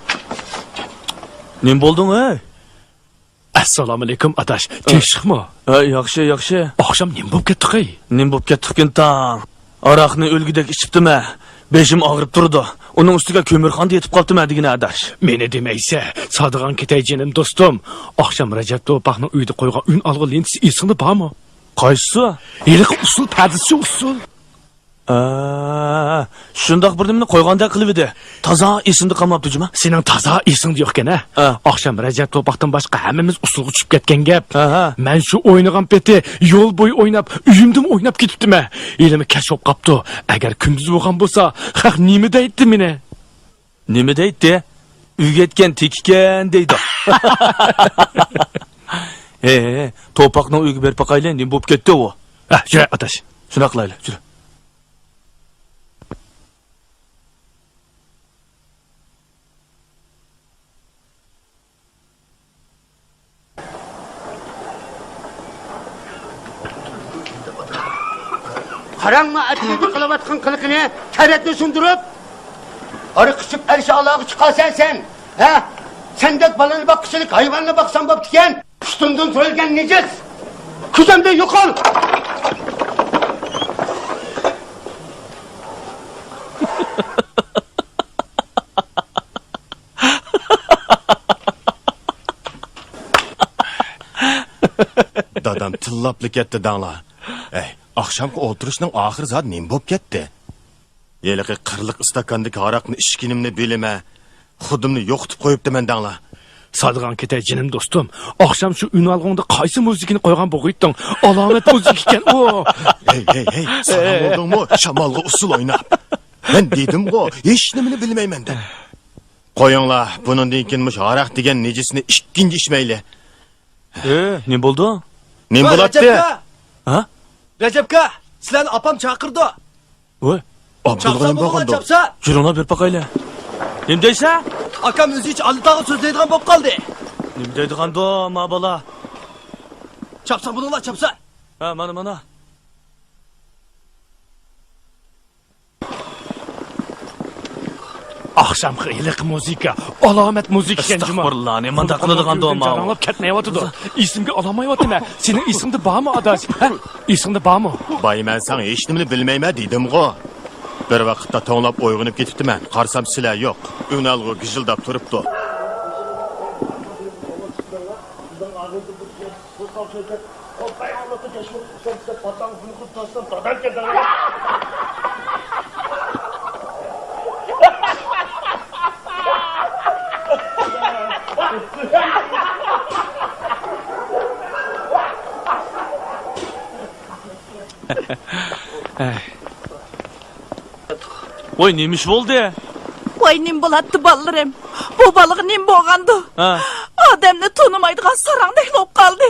Nim boldun ey? Assalomu alaykum adash. Tinchlikmi? Yaxshi. Oqshom nim bo'lib ketdik ey? Nim bo'lib ketdikin tang. Aroqni o'lgidek ichibdimi? Beshim og'rib turdi. Uning ustiga ko'mirxonda yetib qoldim degan adash. Meni demaysa, Sodiqon ketay jinim do'stim. Oqshom Rajab To'paqning uyida qo'ygan un alg'i lentasi esingda bormi? Qaysi? Eliq usul pardasi usul. Shundoq bir nimani qo'yganda qilib edi. Toza esimda qolmabdi juma. Sening toza esingda yo'q-kan a? Oqshom Rajab To'paqdan boshqa hammamiz usulga tushib ketgan gap. Men shu o'ynagan peti yo'l bo'yi o'ynab, uyimdim o'ynab ketibdim-a. Elimi kashop qopdi. Agar kunduz bo'lgan bo'lsa, haq nima deydi meni? Nima deydi? Uyga yetgan tekikan deydi. To'paqning uyga berib qo'yaylik, nima bo'lib ketdi u? Yura adash. Shuna qilaylik, yura. Qarangma, atiydi qilayotgan qiliqini, karatni sundirib, arı qışıp erişe Allah'ı çıkarsan sen. Ha? Sendek balını bakışılık, hayvanla baksan baptiken, üstünden söyleyen necis. Kızımda yok ol. Dadam tillaplik etdi dangla. Akşamki oturuşning ahir zat nim bo'lib ketdi. Yeliqi qirliq istakandagi aroqni ishkinimni bilime, xudimni yo'qitib qo'yibdi men dangla. Sodiqon ketay jinim do'stim. Oqshom shu un alg'onda qaysi muzikani qo'ygan bo'g'itding? Alomat muzik ekan u. Hey, sana oldingmi? Shamolga usul o'ynab. Men dedim-ku, hech nimani bilmayman deb. Qo'yinglar, bundan keyin mush aroq degan nejisni ikkinchi ichmayli. Ne bo'ldi? Nim bo'ladi? Ha? Recepka, sizlarni opam chaqirdi. Voy, Abdulg'anim bo'lgan. Jurona berib qo'yaylik. Nima deysa? Akam o'zi hech alditag'i so'zlaydigan bo'lib qoldi. Nima deydiganda, ma bola? Chapsa buninglar, chapsa. Ha, mana. Oqshomki iliq muzika, alomat muzika ekan juma. Astag'firullah, nima qiladigan doma? Janglab ketmayotdi. Esimga olmayaptimi? Sening esingda bormi adash? Ha? Esingda bormi? Bayman sen hech nimani bilmayman dedim-ku. Bir vaqtda to'nglab uyg'onib ketibdiman. Qarsam sizlar yo'q. Unalg'u gijildab turibdi. Voy, nemish bo'ldi? Voy, nim bo'latdi bolalarım. Bu balık nim bo'lgandi. Odamni tonimaydigan sarangdek bo'lib qoldi.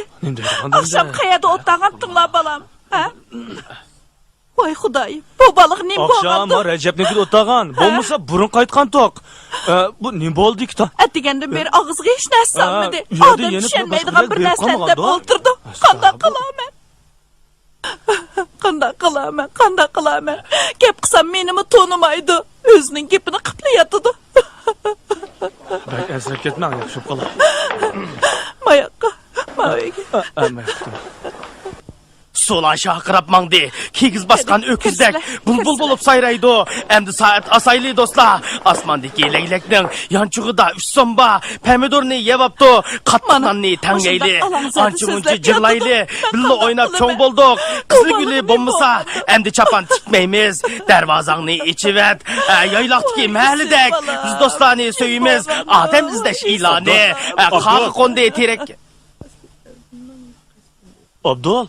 Oqshom qayerda o'tgantinglar balam? Ha? Voy xudoyim, bu balık nim bo'lgandi. Oqshom Rajabnikida o'tgan. Bo'lmasa burun qaytgan to'q. Bu nim bo'ldi-ku? Atigandan beri og'izga hech narsa solmadi. Odam tushunmaydigan bir narsani deb o'ltirdi. Qanday qilaman? Qanday qilaman? Gap qilsam menimi tonimaydi. O'zining gapini qiplayotdi. Bak, azar ketmang, yaxshi qolar. Mayoqqa. Solan şahqırap mangdi. Kigiz baskan öküzdek. Bulbul bulup sayraydı. Emdi saat asaylı dostlar. Asmandaki leyleknin yançuğuda üç somba. Pomidorni yevaptı. Katmananni tangayli. Ançı munçı cırlaylı. Billi oynap çoğ bulduk. Kızı gülü bombasa. Emdi çapan tikmeymiz. Dervazanni içivet. Yaylaktaki mahallidek. Biz dostlarını söyimiz. Adem izdeş ilanı. Kalk kondu etirek. Abdul.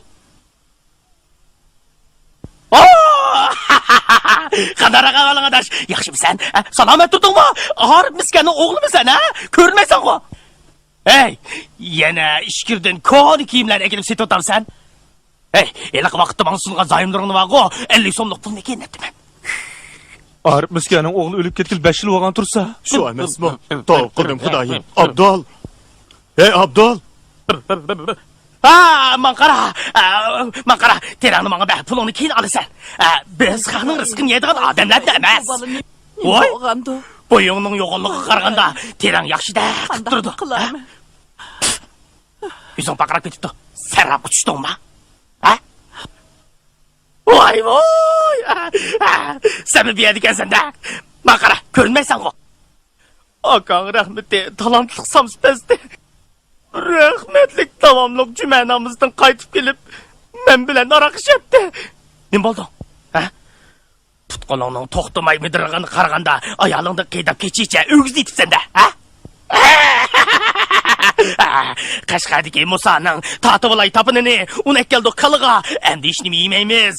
Qadara qavalan adaş. Yaxshimisan? Salomat turdingmi? G'arib miskanning o'g'limisan, ha? Ko'rmaysan-ku. Hey, yana ishkirdan ko'ni kiyimlar ekilib setib o'tarsan. Hey, eliq vaqtda men sungan zayimlaringni va-ku 50 so'mlik pulni kenetdiman. G'arib miskanning o'g'li o'lib ketgil 5 yil bo'lgan tursa. Shu emasmi? To'qirdim xudoyim. Abdul. Hey, Abdul. Man qara, terangni menga ber, pulingni keyin olasan. Biz xalqning rizqini yeydigan odamlar emas. Voy, Boyunning yo'qonligiga qaraganda terang yaxshidek qilib turdi. Qandaq qilaman? Yuzing paqirab ketibdi. Sarab tushdingmi? Ha? Voy voy! Sen bir ekansan-da. Maqara, ko'rmaysan-ku. Akang rahmeti, talantlik samspesdi. Rahmetlik davomliq juma namozdan qaytib kelib, men bilan aroq ichibdi. Nima bo'ldi? Ha? Tutqoningning to'xtamay midirg'ini qaraganda, ayolingni qiydab kechicha o'g'zi etibsan-da, ha? Qashqadagi Musaning tatib olay tapinini, uni keldi qiliga, endi hech nima yemaymiz.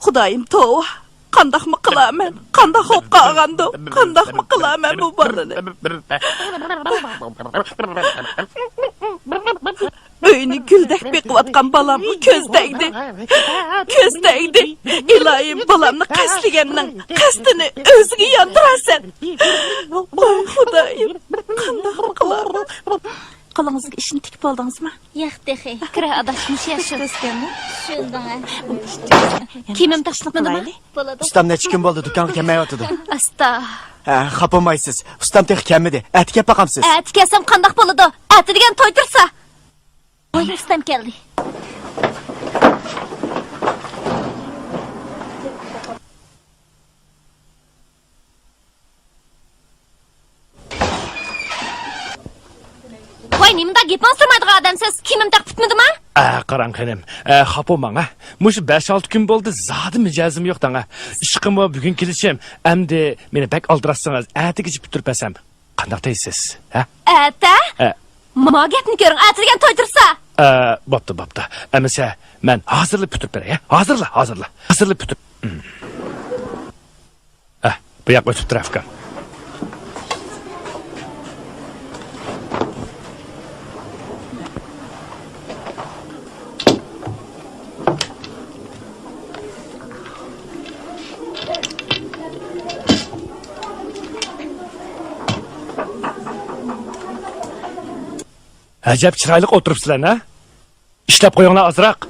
Xudoyim tova. Qandaqmi qilaman? Qandaq bo'lib qolgandi? Qandaqmi qilaman bu bolani? Uyni guldek beqiyotgan bolam ko'zdaydi. Ko'zdaydi. Iloyim bolamni qasliganning qasdini o'ziga yondirasan. Voy Xudoyim, qandaqmi qilaman? Qalangizga ishni tikib oldingizmi? Yo'q, dexe. Kira adashmish yashu. Desganmi? Shundan. Kimim tashliqmadimi? Bo'ladi. Ustam necha kun bo'ldi do'konga kelmayotdi. Asta. Xafa bo'lmaysiz. Ustam tex kelmadi. Ati kelib boqamsiz. Ati kelsam qandaq bo'ladi? Ati degan to'y tursa. Voy, ustam keldi. Voy, nimada gapni surmaydigan odamsiz? Kimim taq bitmadimi? Qarang qanim. Xapo manga. Mush 5-6 kun bo'ldi, zodi mijozim yo'q danga. Ishqimni bugun kelishim. Endi meni bak oldirassangiz, atigacha bitirpasam. Qanday deysiz? Ha? Ata? Mo gapni ko'ring, ati degan to'y tursa. Bo'pti. Amisa men hozirlab bitirib beray, hozirla. Hozirlab bitirib. Bu yoqqa o'tib turafkan. Acayip chiroyli o'tiribsizlar, ha? Ishlab qo'yinglar ozroq.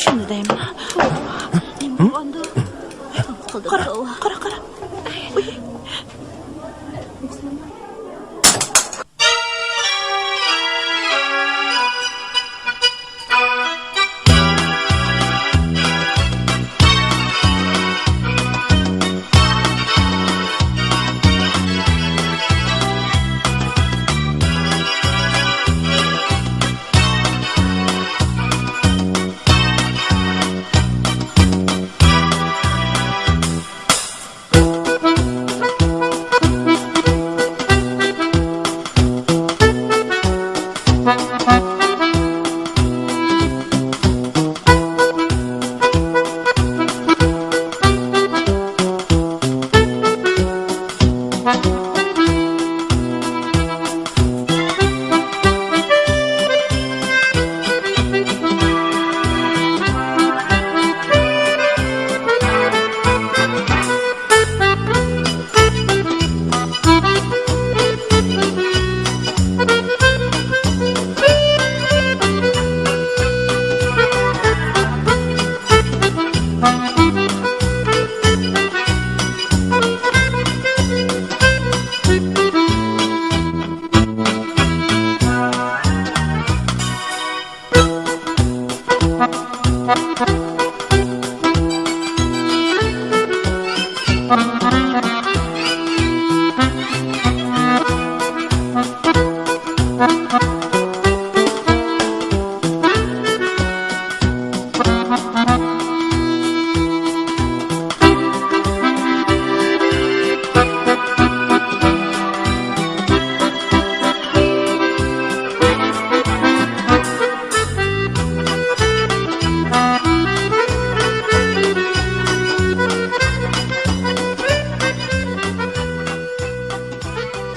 Shuni deyman. Qara.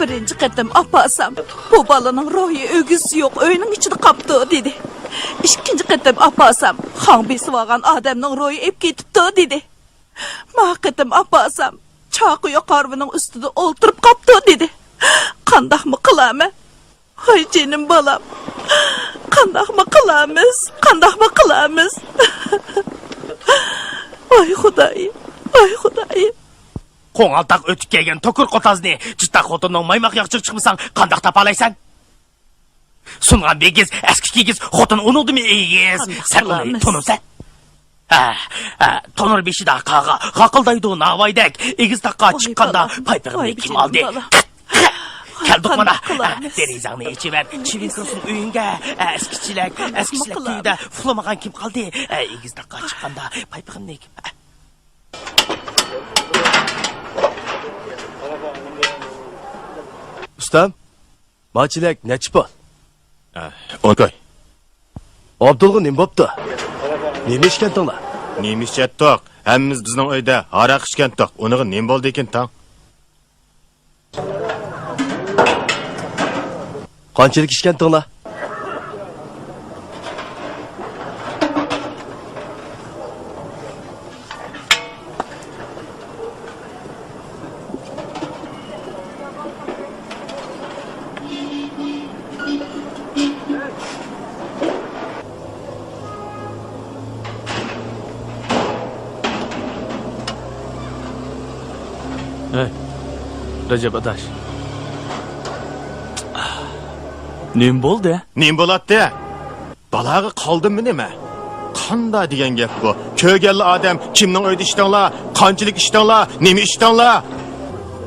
Birinci qatim apasam, bu balaning ruhi ögüsü yok, öyünün içinde qaptı dedi. İkinci qatim apasam, xan besib olgan odamning ruhi ep ketibdi dedi. Ma qatim apasam, chaqıya qarvining ustida o'ltirib qaptı dedi. Qandaqmi qilamiz? Hay jenim balam. Qandaqmi qilamiz? Qandaqmi qilamiz? Ay Xudoyim, ay Xudoyim. Qo'ng'altaq o'tib kelgan tokur qotazni jitta xotinning maymoq yoqchiq chiqmasang qandoq topalaysan? Sungan begiz, eski kigiz xotin unudimi egiz? Sen uni tunursan? Tonur beshida qaga qaqildaydi navaydek egiz taqqa chiqqanda paypig'ini kim oldi? Keldik mana. Derizangni ichiver, chivin kirsin uyingga. Eskichilar tuyda uxlamagan kim qoldi? Egiz taqqa chiqqanda paypig'ini kim? Ustam, maçilek neçi bol? 10 koy. Abdulga nim boptu? Nima ishkandinglar? Nima ishchatdiq? Hammamiz bizning uyda aroq ichgandik. Uniga nima bo'ldi ekan tang? Qanchalik ishkandinglar? Hey, Recep adaş. Nim bo'ldi? Nima bo'ladi? Balaga qoldimmi nima? Qanda degan gap bu? Ko'rganli odam kimning uyda ishdinglar? Qanchalik ishdinglar? Nima ishdinglar?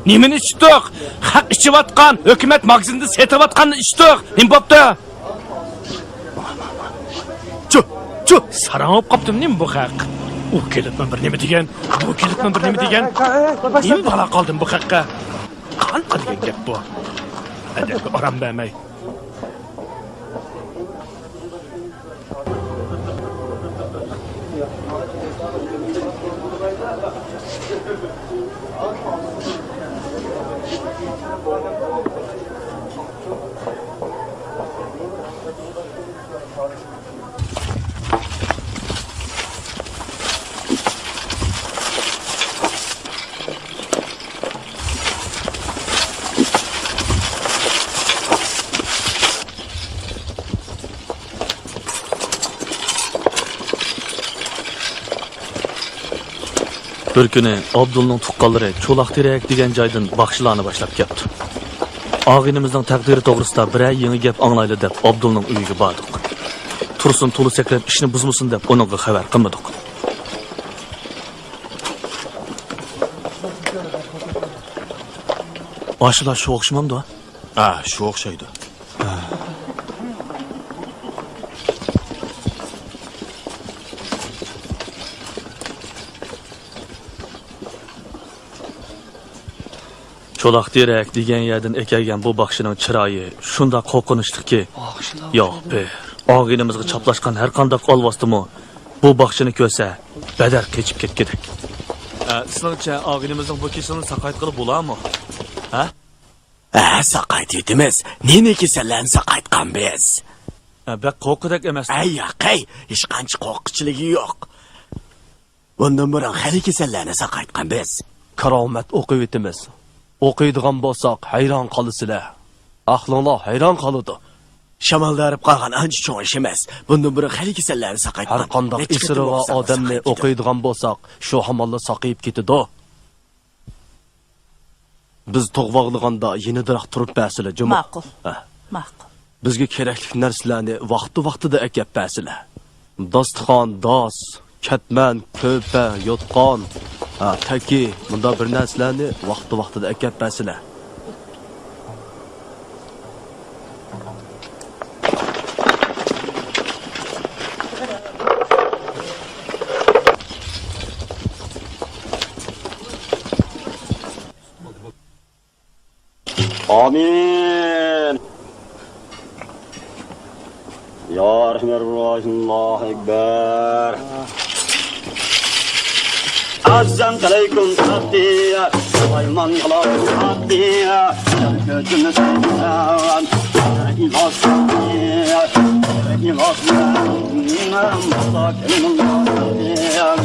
Nimani ichdik? Haq ichiyotgan, hukumat magazinda setayotganni ichdik. Nim bo'pti? Chu, sarang olib qopdim nim bu haq. U kelibman bir nima degan, bu kelibman bir nima degan. Nim bala qoldim bu haqqa. Qanqa degan gap bu? Adabga oram bermay. Bir kuni Abdulning tuqqanlari Cho'loq Terak degan joydan baxshilarni boshlab keldi. Og'inimizning taqdiri to'g'risida biror yangi gap anglayli deb Abdulning uyiga bordik. Tursun to'li sakrab ishni buzmasin deb uningga xabar qilmadik. Ashular shu o'xshamamdi? Shu o'xshaydi. Cho'loq Terak degan yerdan ekalgan bu baxshining chiroyi shunda qo'rqinishdiki, yo'q be. Og'inimizga chaplashgan har qanday olvosdimi bu baxshini ko'rsa, badar kechib ketgidek. Sizlarcha og'inimizning bu kesilni saqayt qilib bo'ladimi? Ha? Saqayt etimiz. Neni kasallarni saqaytgan biz. Bak qo'rqidek emas. Yo'q, hech qancha qo'rqinchiligi yo'q. Bundan burun hali kasallarni saqaytgan biz. Karomat o'qib etimiz. O'qiydigan bo'lsak, hayron qolasizlar. Aqlinglar hayron qoladi. Shamoldarib qolgan ancha cho'ng ish emas. Bundan burun hali kasallarni saqaytgan. Har qanday isriga odamni o'qiydigan bo'lsak, shu hamolla saqayib ketadi. Biz to'g'voqliganda yenidiroq turib ba'sizlar, juma. Ma'qul. Bizga kerakli narsalarni vaqti-vaqtida akab ba'sizlar. Dostxon, dos, katman, ko'pa, yotqon, taki, bunda bir narsalarni vaqti-vaqtida akab ba'sizlar. Amin. Ya Rahman Rahim, Allahu Ekber. Assalamu alaikum Abdiya Ayman yalan Abdiya Gözümü sevmem İmaz Abdiya İmaz Mevlam Sakinim Abdiya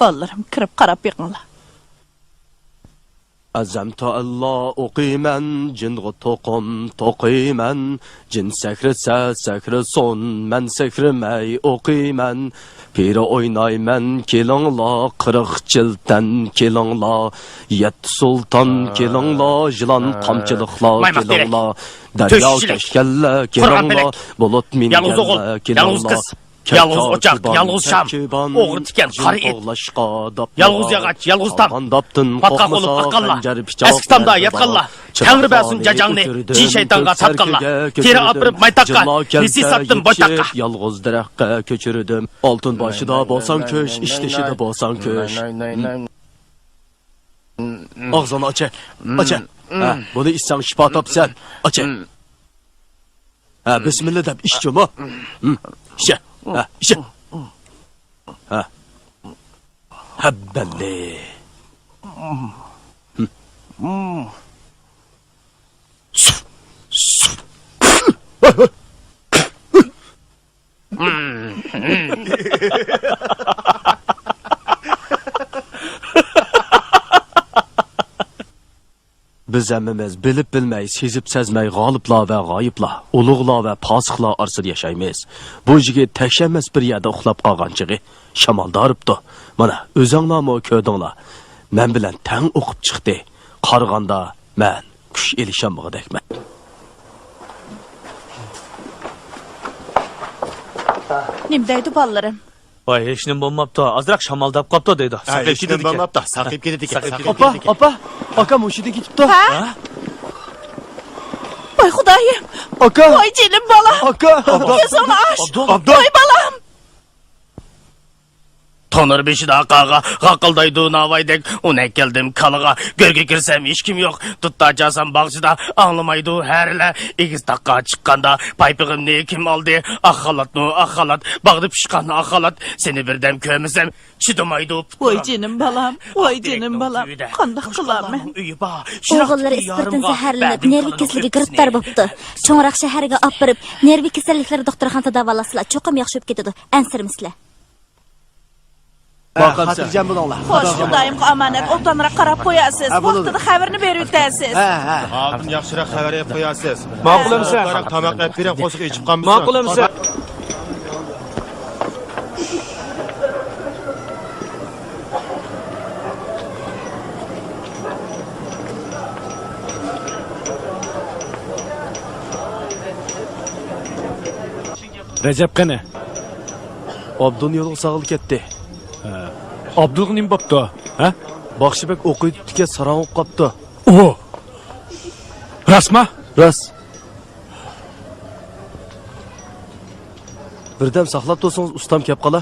Ballarım kirib qarab beqinglar. Azamta Allah o'qiyman, jinga to'qim to'qiyman, jin sakrasa sakrason, men sakrimay o'qiyman. Piri o'ynayman, kelingla 40 jildan kelingla, yet sulton kelingla, jilon qamchiliklar kelingla, daryo kashkalla kelingla, bulut min kelingla. Yalğız ocaq, yalğız şam, oğru tiken, qari et, yalğız yağaç, yalğız tam, patqaq olup aqqalla, eski tamda yatqalla, Tangri bəsin cacağını, cin şeytanға satqalla, teri apırıp maytaqqa, nesi sattım boytaqqa. Yalğız dərəqqa köçürüdüm, altın başıda bolsan köş, işleşide bolsan köş. Ağzını aç, aç. Bunu içsən şifa tapsan, aç. Bismillah deyip içeceğim ha. İçe. İçe. Belli. Biz əmmimiz bilib bilməyi, sezib səzməyi qalibla və qayıbla, uluqla və pasıqla arsız yaşaymayız. Bu jigit təkşənməz bir yerdə uxlab qalğançığı şamalda arıbdı. Mana özənglamı köydüngla. Mən bilən tən oxub çıxdı. Qarğanda mən kuş elişənməyə dəkmən. Nimdəydi ballarım? Vay hech nim bo'lmabdi. Ozroq shamaldab qopdi deydi. Hech nim bo'lmabdi. Saqib ketdik. Opa, akam o'shida ketibdi. Ha? Voy Xudoyim. Aka. Voy jinim bolam. Aka. Yuzini och. Voy bolam. Tonur beşida qağa, qaqıldaydı navaydek, ona geldim kalığa, gölge girsem hiç kim yok, tutacasam bağcıda, anlamaydı herle, ikiz dakika çıkkanda, paypığım ne kim aldı, akhalat no akhalat, bağdı pişkan akhalat, seni birden kömesem, çıdımaydı. Voy jinim bolam, voy jinim bolam, qandaq qilaman? O'g'illari ispirtin zaharlanib, nervi kasalligiga giriftar bo'libdi. Cho'ngroq shaharga olib borib, nervi kasalliklari doktorxonada davolasizlar. Cho'qim yaxshi bo'lib ketadi. Ansirmisizlar. Xotirjam bo'linglar. Xo'sh, Xudoyimga omonat, o'tanroq qarab qo'yasiz. Vaqtida xabarni berib o'tasiz. Oldin yaxshiroq xabar berib qo'yasiz. Ma'qulimsan? Tomoq qilib berib, qo'shiq ichib qolmisan. Ma'qulimsan? Recep qani? Abdun yo'li sağıl ketdi. Abdul nim bo'pti? Ha? Baxshibek o'qiyotgan sarang o'qib qopti. O. Rasma? Ras. Birdam saqlab tursangiz ustam kelib qola.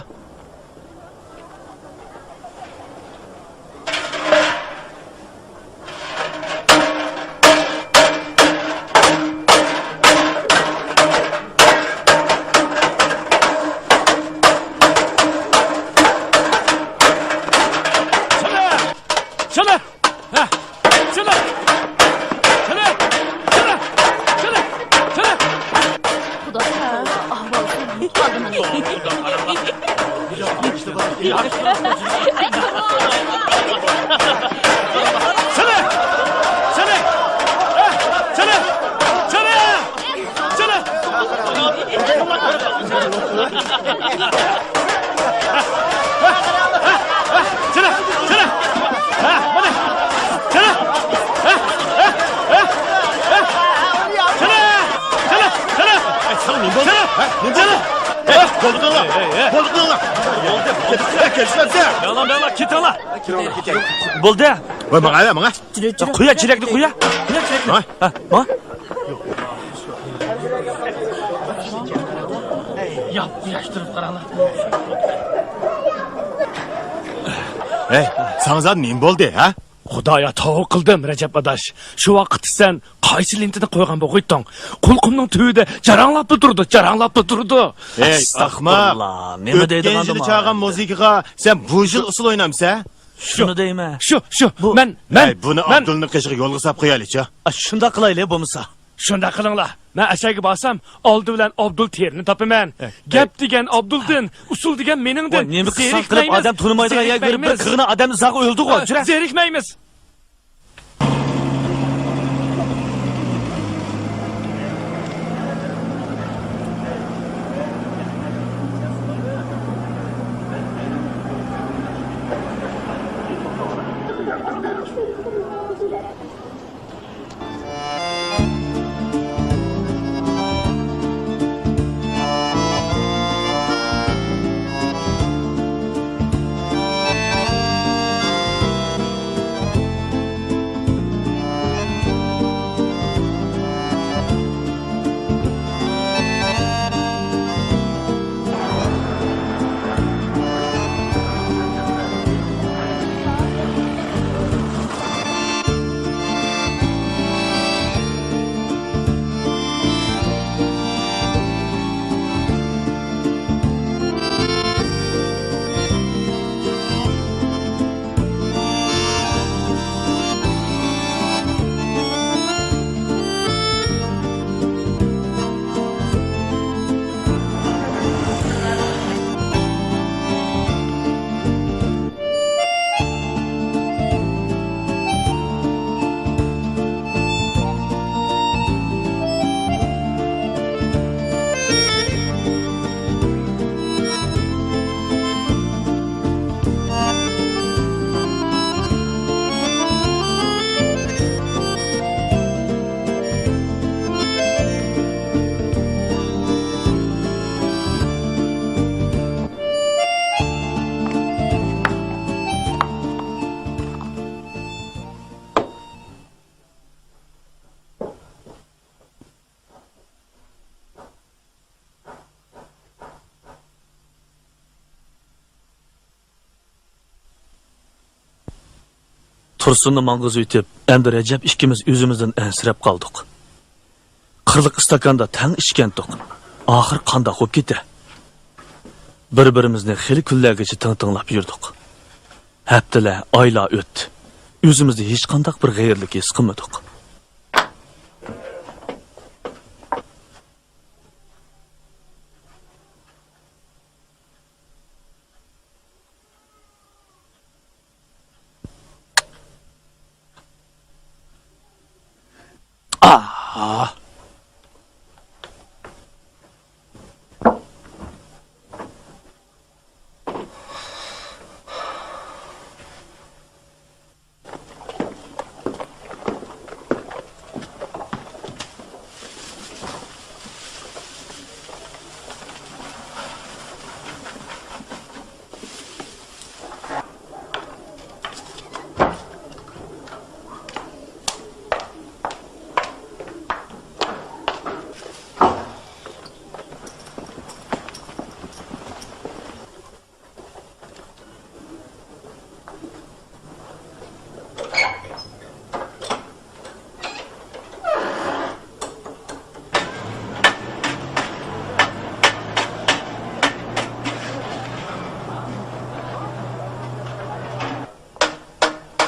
Bo'ldi. Voy, menga. Qo'ya, chirakni qo'ya. Ha? Yapıştırıp qaranglar. Ey, sanızad nim bo'ldi, ha? Xudoya tavba qildim, Rajab adash. Shu vaqt sen qaysi lentini qo'ygan bo'g'itding? Qulqumning tubida jaranglab turdi. Ey, ahmoq. Nima deydi mana? O'tgan yil chaqan muzikaga sen bu yil usul o'ynamsan? Shuni deyman. Shu, men buni Abdulning qishig'i yo'lga solib qo'yaylik-chi. Shunda qilaylik bo'lmasa. Shunda qilinglar. Men ashaga borsam, oldi bilan Abdul terini topaman. Gap degan Abduldin, usul degan meningdan. Nima qilib qilib odam tunimaydigan yerga kirib bir qirg'ini odamni zag'i o'ldi-ku. Zerikmaymiz. Tursun'u mangız ütüp, endi Recep ikimiz yüzümüzden ensirep kaldık. Kırlık istakanda tang içkendik. Ahir kanda hop gidi. Bir-birimizni xili küllergeci tın-tınlap yürüdük. Heptile ayla öttü. Yüzümüzde hiç kandak bir gayırlık his kılmadık.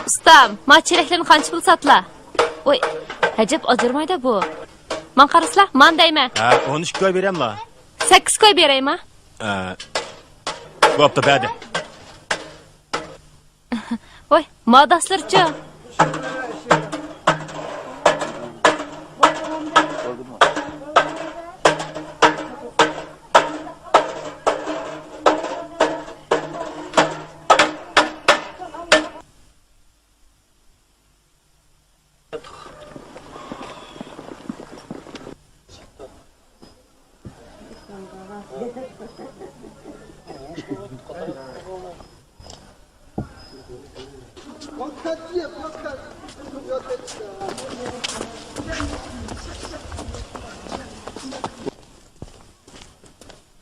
Ustam, ma çereklerini qancha pul satla? Oy, ajab ajırmayda bu. Man qarasla, man deyman. Ha, 13 koy berem la. 8 koy beraymi? Bo'pti, berdi. Oy, ma daslarchi.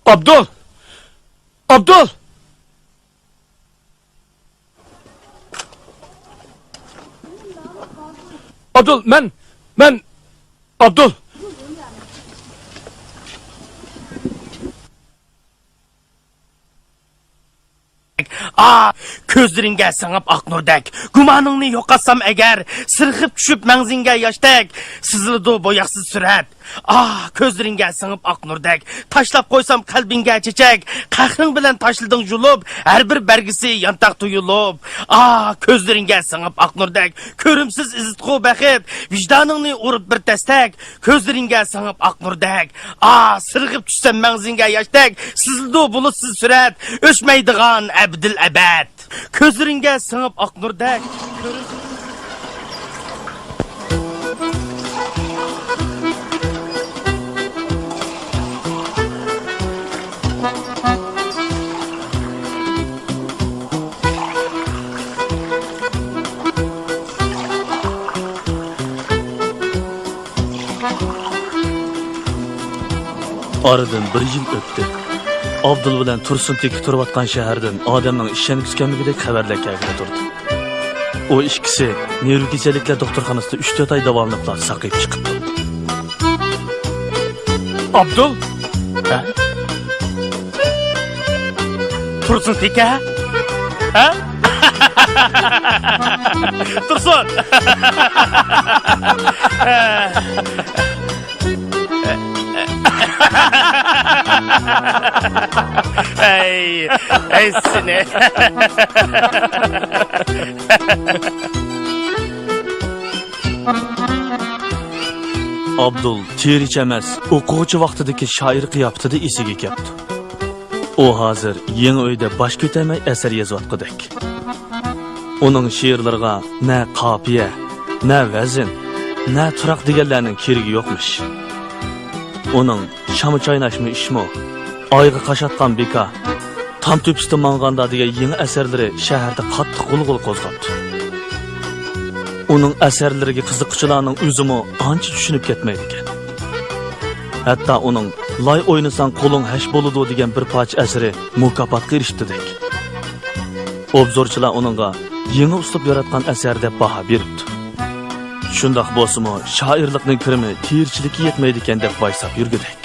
Abdul! Abdul! Abdul, ben Abdul! Ko'zlaringga singib oq nurdek, gumoningni yo'qotsam agar, sirg'ib tushib mangzingga yoshdek, sizildi bo'yoqsiz surat. Ko'zlaringga singib oq nurdek, tashlab qo'ysam qalbingga chechak, qahring bilan tashlading julub, har bir bargisi yantaq tuyulib. Ko'zlaringga singib oq nurdek, ko'rimsiz izitqu baxit, vijdoningni urib bir tastak, ko'zlaringga singib oq nurdek. Sirg'ib tushsam mangzingga yoshdek, sizildi bulutsiz surat, o'chmaydigan abdil abad. Ko'zlaringga singib oq nurdek. Aradan bir yıl öttü. Abdul bilan Tursun teki turvatgan shahardan odamning ishongizganligidek xabarlar kelib turdi. O ikkisi neyro kasalliklar doktorxonasida 3-4 oy davomlab saqayib chiqibdi. Abdul? Tursun teka? Tursun! Ey seni. Abdul teriç emas, o'quvchi vaqtidagi shoir qiyofatida esiga keldi. O hozir yangi uyda bosh ko'tarmay asar yozayotgandek. Uning she'rlariga na qofiya, na vazn, na turoq deganlarning keragi yo'qmish. Uning şamı çaynaşmı işmi, ayğı qaşatqan beka, tam tüpsüde manganda degan yangi asarlari shaharda qattiq g'ulg'ul qo'zg'atdi. Uning asarlariga qiziquvchilarning o'zimi ancha tushunib ketmaydi ekan. Hatto uning loy o'ynasan qo'ling hash bo'ladi degan bir parcha asari mukofotga erishdi. Obzorchilar uningga yeni uslub yaratgan asarda baha beribdi. Shundaq bo'lsa-mu, shoirlikning kirimi tirchilikka yetmaydi ekan deb vaysab yurgudek.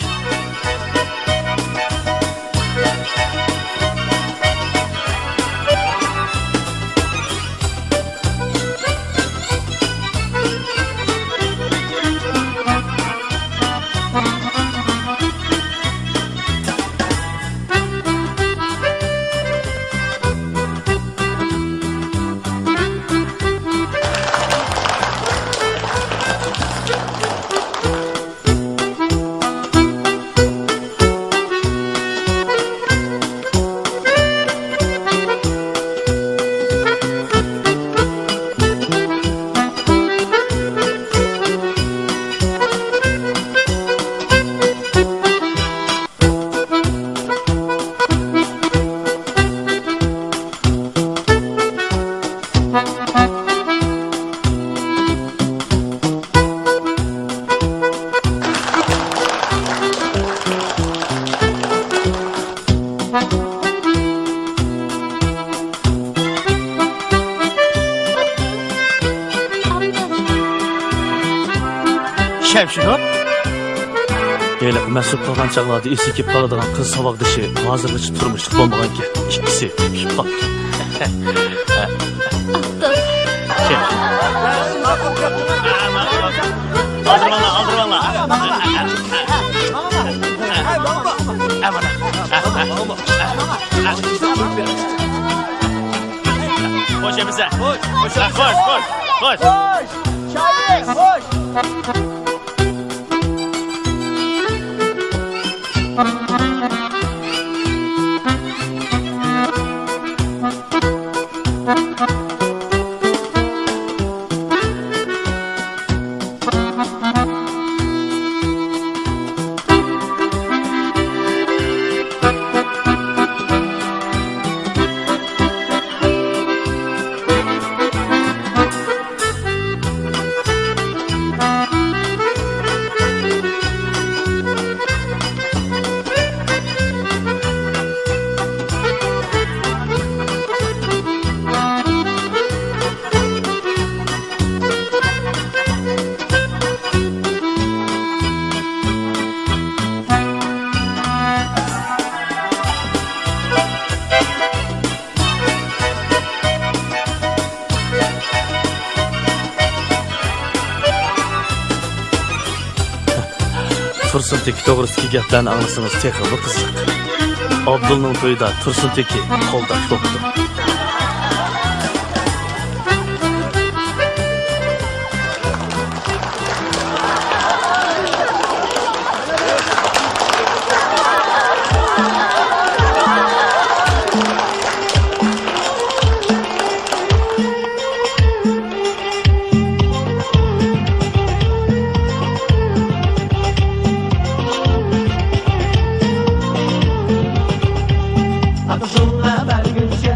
Şemşinot? Elə məsud qalğan çağlarda esi kep qaladigan qız savaqdışı hazırlıqçı turmuşluq bolmagan ki, ikkisi pişib qaptı. Hoş emize. Hoş. Tursun Teki to'g'risidagi gaplarni anglasangiz texnik qiziq. Abdulning to'yida Tursun Teki qo'ldash bo'ldi. Atışınla vergünce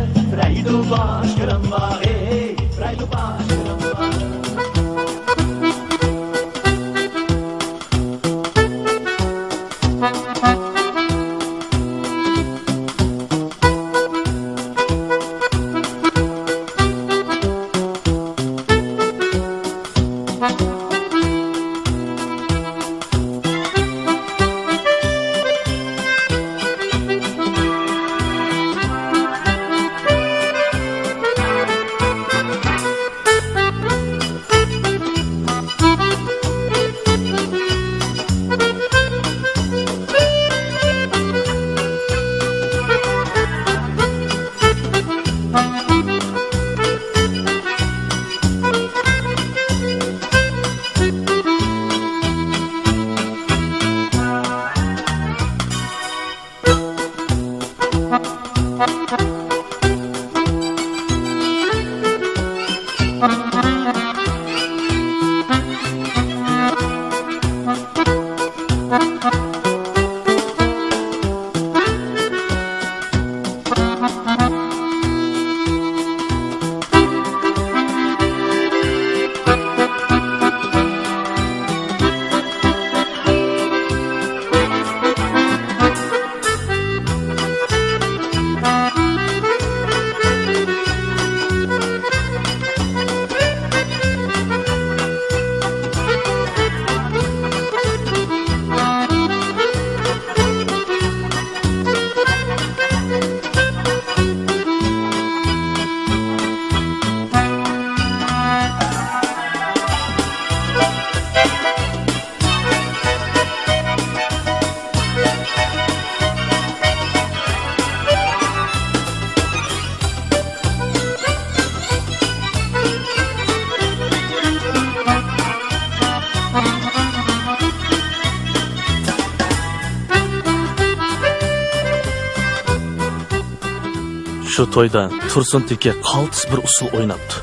Şu toyda Tursun Teke qaltis bir usul oynaptı.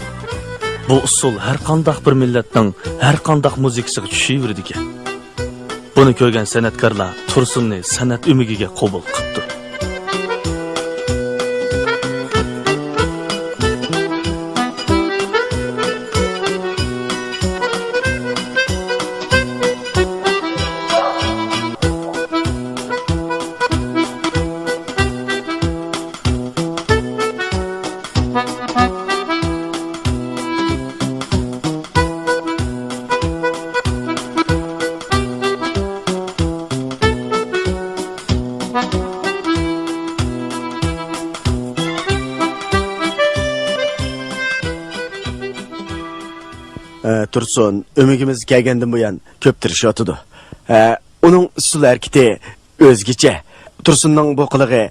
Bu usul her qandaq bir millatning her qandaq muzikasiga tushaverdi ekan. Buni ko'rgan san'atkorlar Tursunni san'at umigiga qabul qildi. Tursun, ömігimiz kelgandan buyon ko'p tirishyotidu. Uning usul harakati o'zgacha. Tursunning bu qilig'i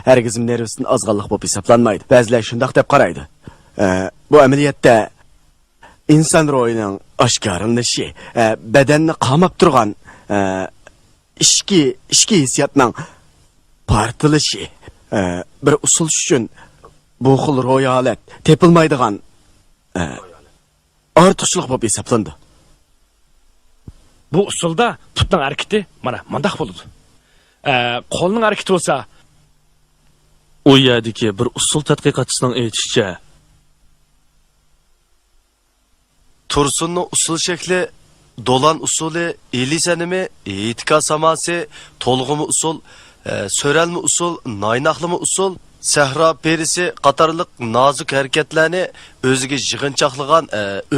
hargizim nervisidan ozg'anlik bo'lib hisoblanmaydi. Ba'zilar shundoq deb qaraydi. Bu amaliyotda inson ruhining oshkorlanishi, badanni qamab turgan ishki hissiyotning partilishi, bir usul uchun bu xil ro'y holat tepilmaydigan ortiqchilik bo'lib hisoblandi. Bu usulda putning harakati mana mundaq bo'ladi. Qo'lning harakati bo'lsa, U yerdagi bir usul tadqiqotchisining aytishicha, Tursunning usul shakli dolan usuli, eli sanimi, etika saması, tolg'umi usul, so'ralmi usul, naynaqlimi usul, sahra perisi qatorliq nozik harakatlarni o'ziga yig'inchoqlagan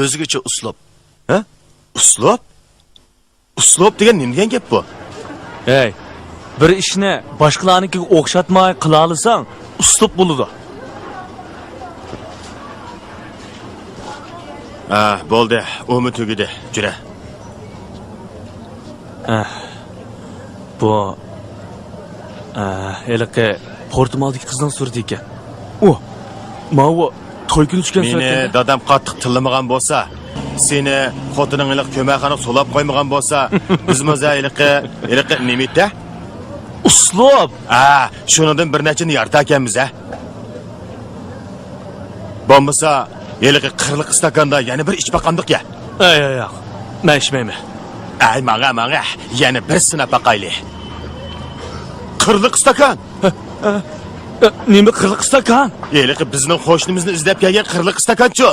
o'zgacha uslub. Ha? Uslub? Uslub degan nima degan gap bu? "Hey, bir ishni boshqalarnikiga o'xshatmay qila olsang, uslub bo'ladi." Bo'ldi, umi tugidi, jura. Bu eliqi Portumaldagi qizning surati ekan. Mavo to'y kuni tushgan Meni dadam qattiq tillamagan bo'lsa, seni xotining iliq ko'makxona solab qo'ymagan bo'lsa, biz moza iliqi nimitda? Uslub. Shundan bir nechini yarta ekanmiz a. Bo'lmasa, iliqi qirliq stakanda yana bir ichib baqandiq ya. Yo'q. Men ichmayman. Ay, manga, yana bir sinab baqayli. Qirliq stakan. Nima qirliq stakan? Iliqi bizning qo'shnimizni izlab kelgan qirliq stakanchi.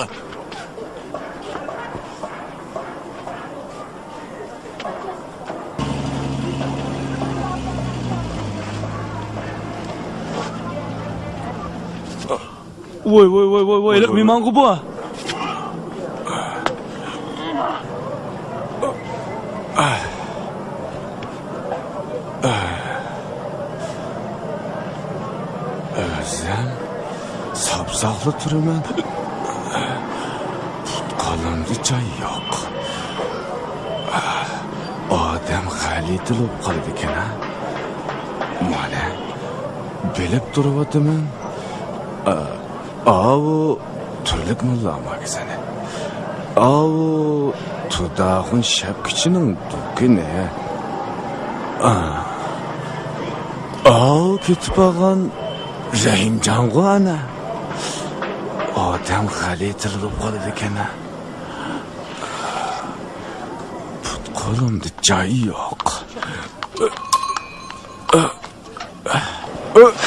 Voy, iliq mehmongu bu. O'zim sabzaqli turaman. Qo'limda joy yo'q. Odam g'alati bo'lib qoldi ekan. Mana bilib turibman. Avu turlik mulla magazini. Avu tudağın şapkiçinin dükkanı. Ketib olgan Rahimjongu ana. Odam g'alati bo'lib qoldi ekan. Qo'limda joy yo'q. Voy.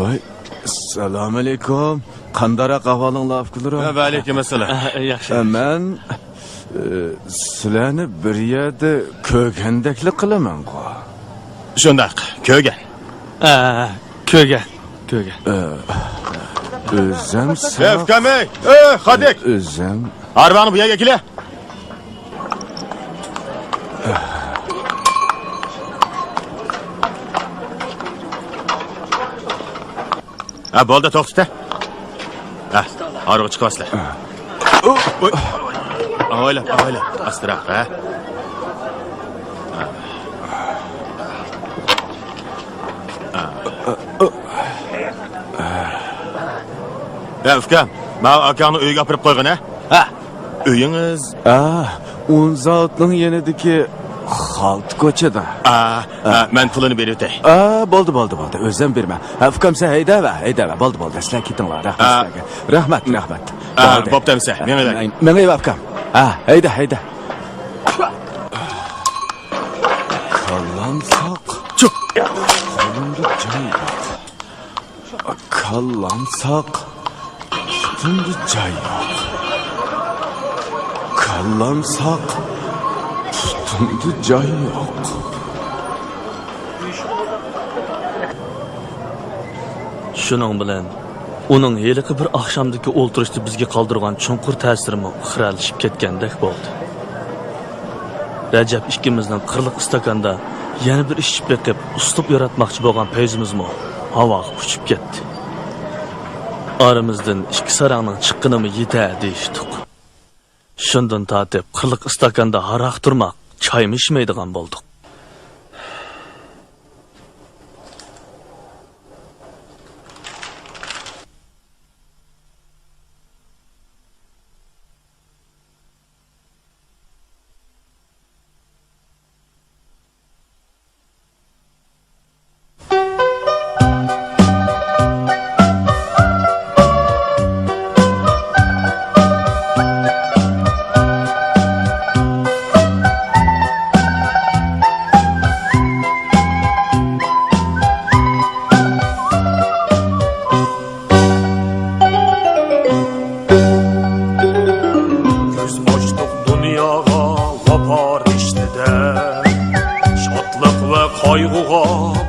Oy, assalomu alaykum. Qandara qahvaling lafqilari? Va alaykum assalom. Yaxshi. Men sizlarni bir yerda ko'rgandaklik qilaman-ku. Shundaq, ko'rgan. Ko'rgan. O'zim Efkamey, Xadik. O'zim Arvani bu yerga kela. Bo'ldi, to'xta. Arvoq chiqasizlar. Oylab, astiraq, ha? Ukam, men akani uyga olib qo'ygan, ha? Uyingiz? un zotning yanidagi Xalt ko'chada. Men pulini berib o'tay. Bo'ldi. O'zim berma. Ukam sen hayda. Bo'ldi. Sizlar ketinglar. Rahmat. Bo'pti, menga. Menga ukam. Hayda. Kallansak. Çık. Qo'limda joy yo'q. Kallansak. Putimda joy yo'q. Kallansak. Putimda joy yo'q. Shuning bilan uning heliqi bir oqshomdagi o'ltirishda bizga qoldirgan chunqur ta'sirimi xiralashib ketgandek bo'ldi. Rajab ikkimizning qirliq istakanda yana bir ishib beqib uslub yaratmoqchi bo'lgan payzimizmi havoga uchib ketdi. Aramizdan ikki sarangning chiqqinimi yeta deyishdik. Shundan tortib qirliq istakanda haroq turmoq, choymi ichmaydigan bo'ldik.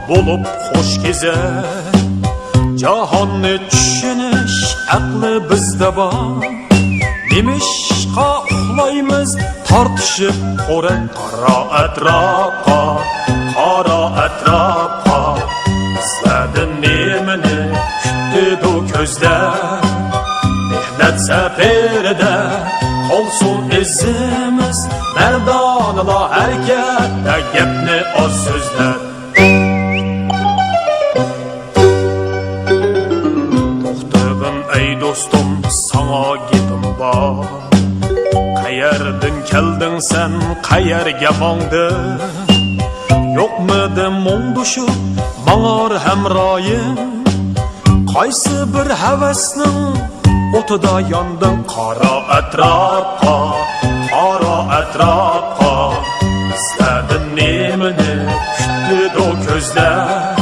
Bolup hoş gezer Cahonni tushunish aqli bizda bor Nimishqa uxlaymiz tortishib qo'rin qaro atrofqa Sizlardan nemini kutdi ko'zlar Mehnat safarida qolsin izimiz Mardonlar harakatda gapni oz so'zlar Dostum sana gapim bor Qayerdan kelding sen qayerga mongding Yo'qmidi mungdushib mang'or hamroyim Qaysi bir havasning o'tida yonding Qaro atrofqa Sizlardan nemini kutdi ko'zlar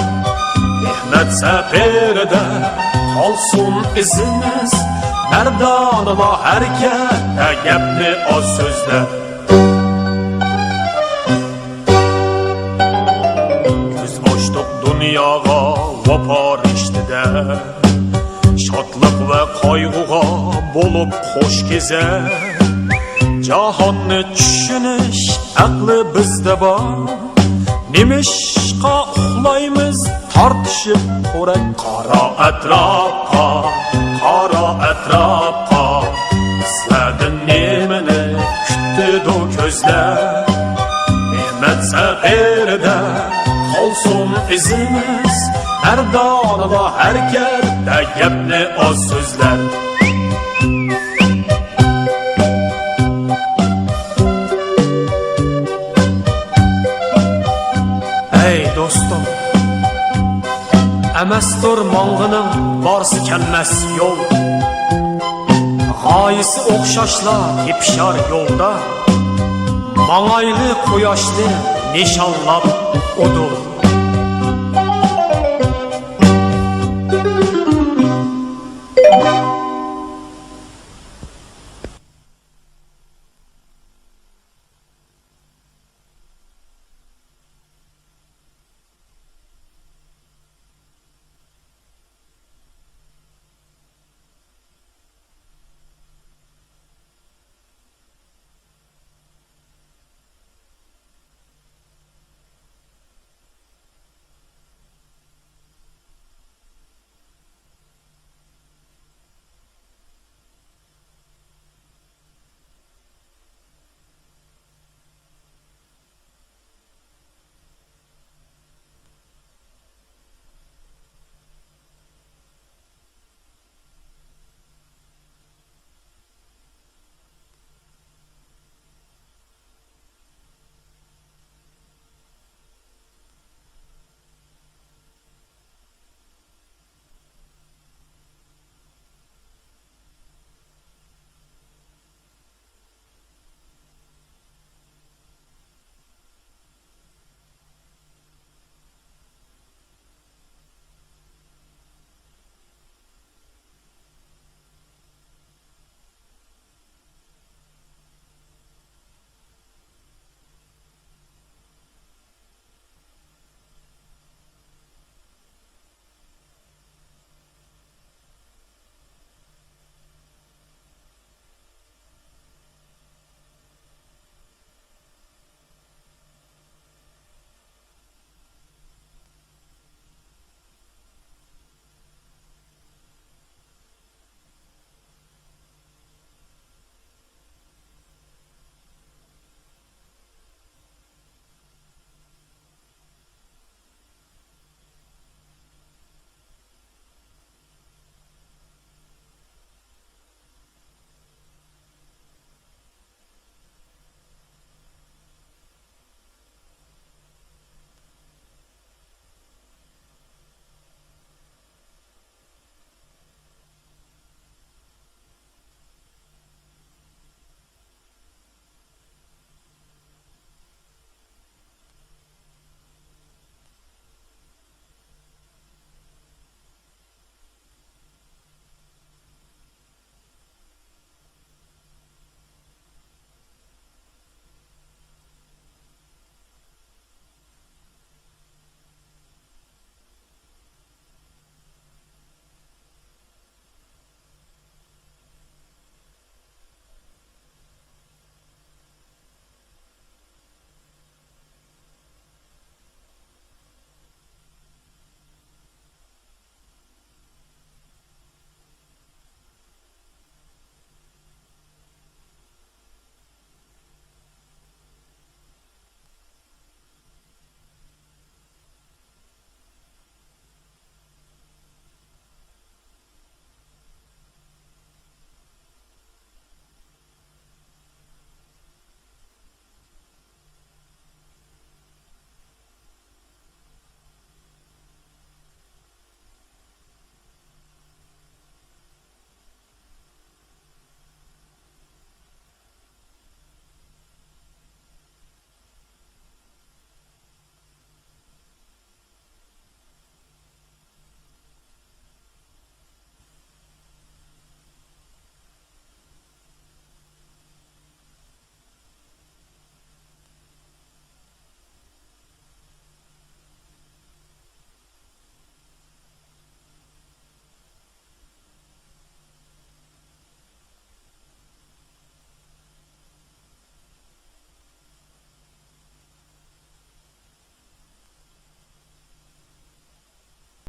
Mehnat safarida Olsun izimiz Mardonlar harakatda gapni oz so'zlar Ko'z ochdik dunyoga vafo rishtida Shodlik va qayg'uga bo'lib xo'sh kezar Jahonni tushunish aqli bizda bor Nimishqa uxlaymiz tortishib qo'rak Qaro atrofqa Sizlardan nemini kutdi ko'zlar Mehnat safarida qolsin izimiz Mardonlar harakatda gapni oz so'zlar Ey dostum Emastur mong'ining borsi kelmas yo'l G'oyisi o'xshashlar tepishar yo'lda Mang'ayli quyoshni nishonlab o'dul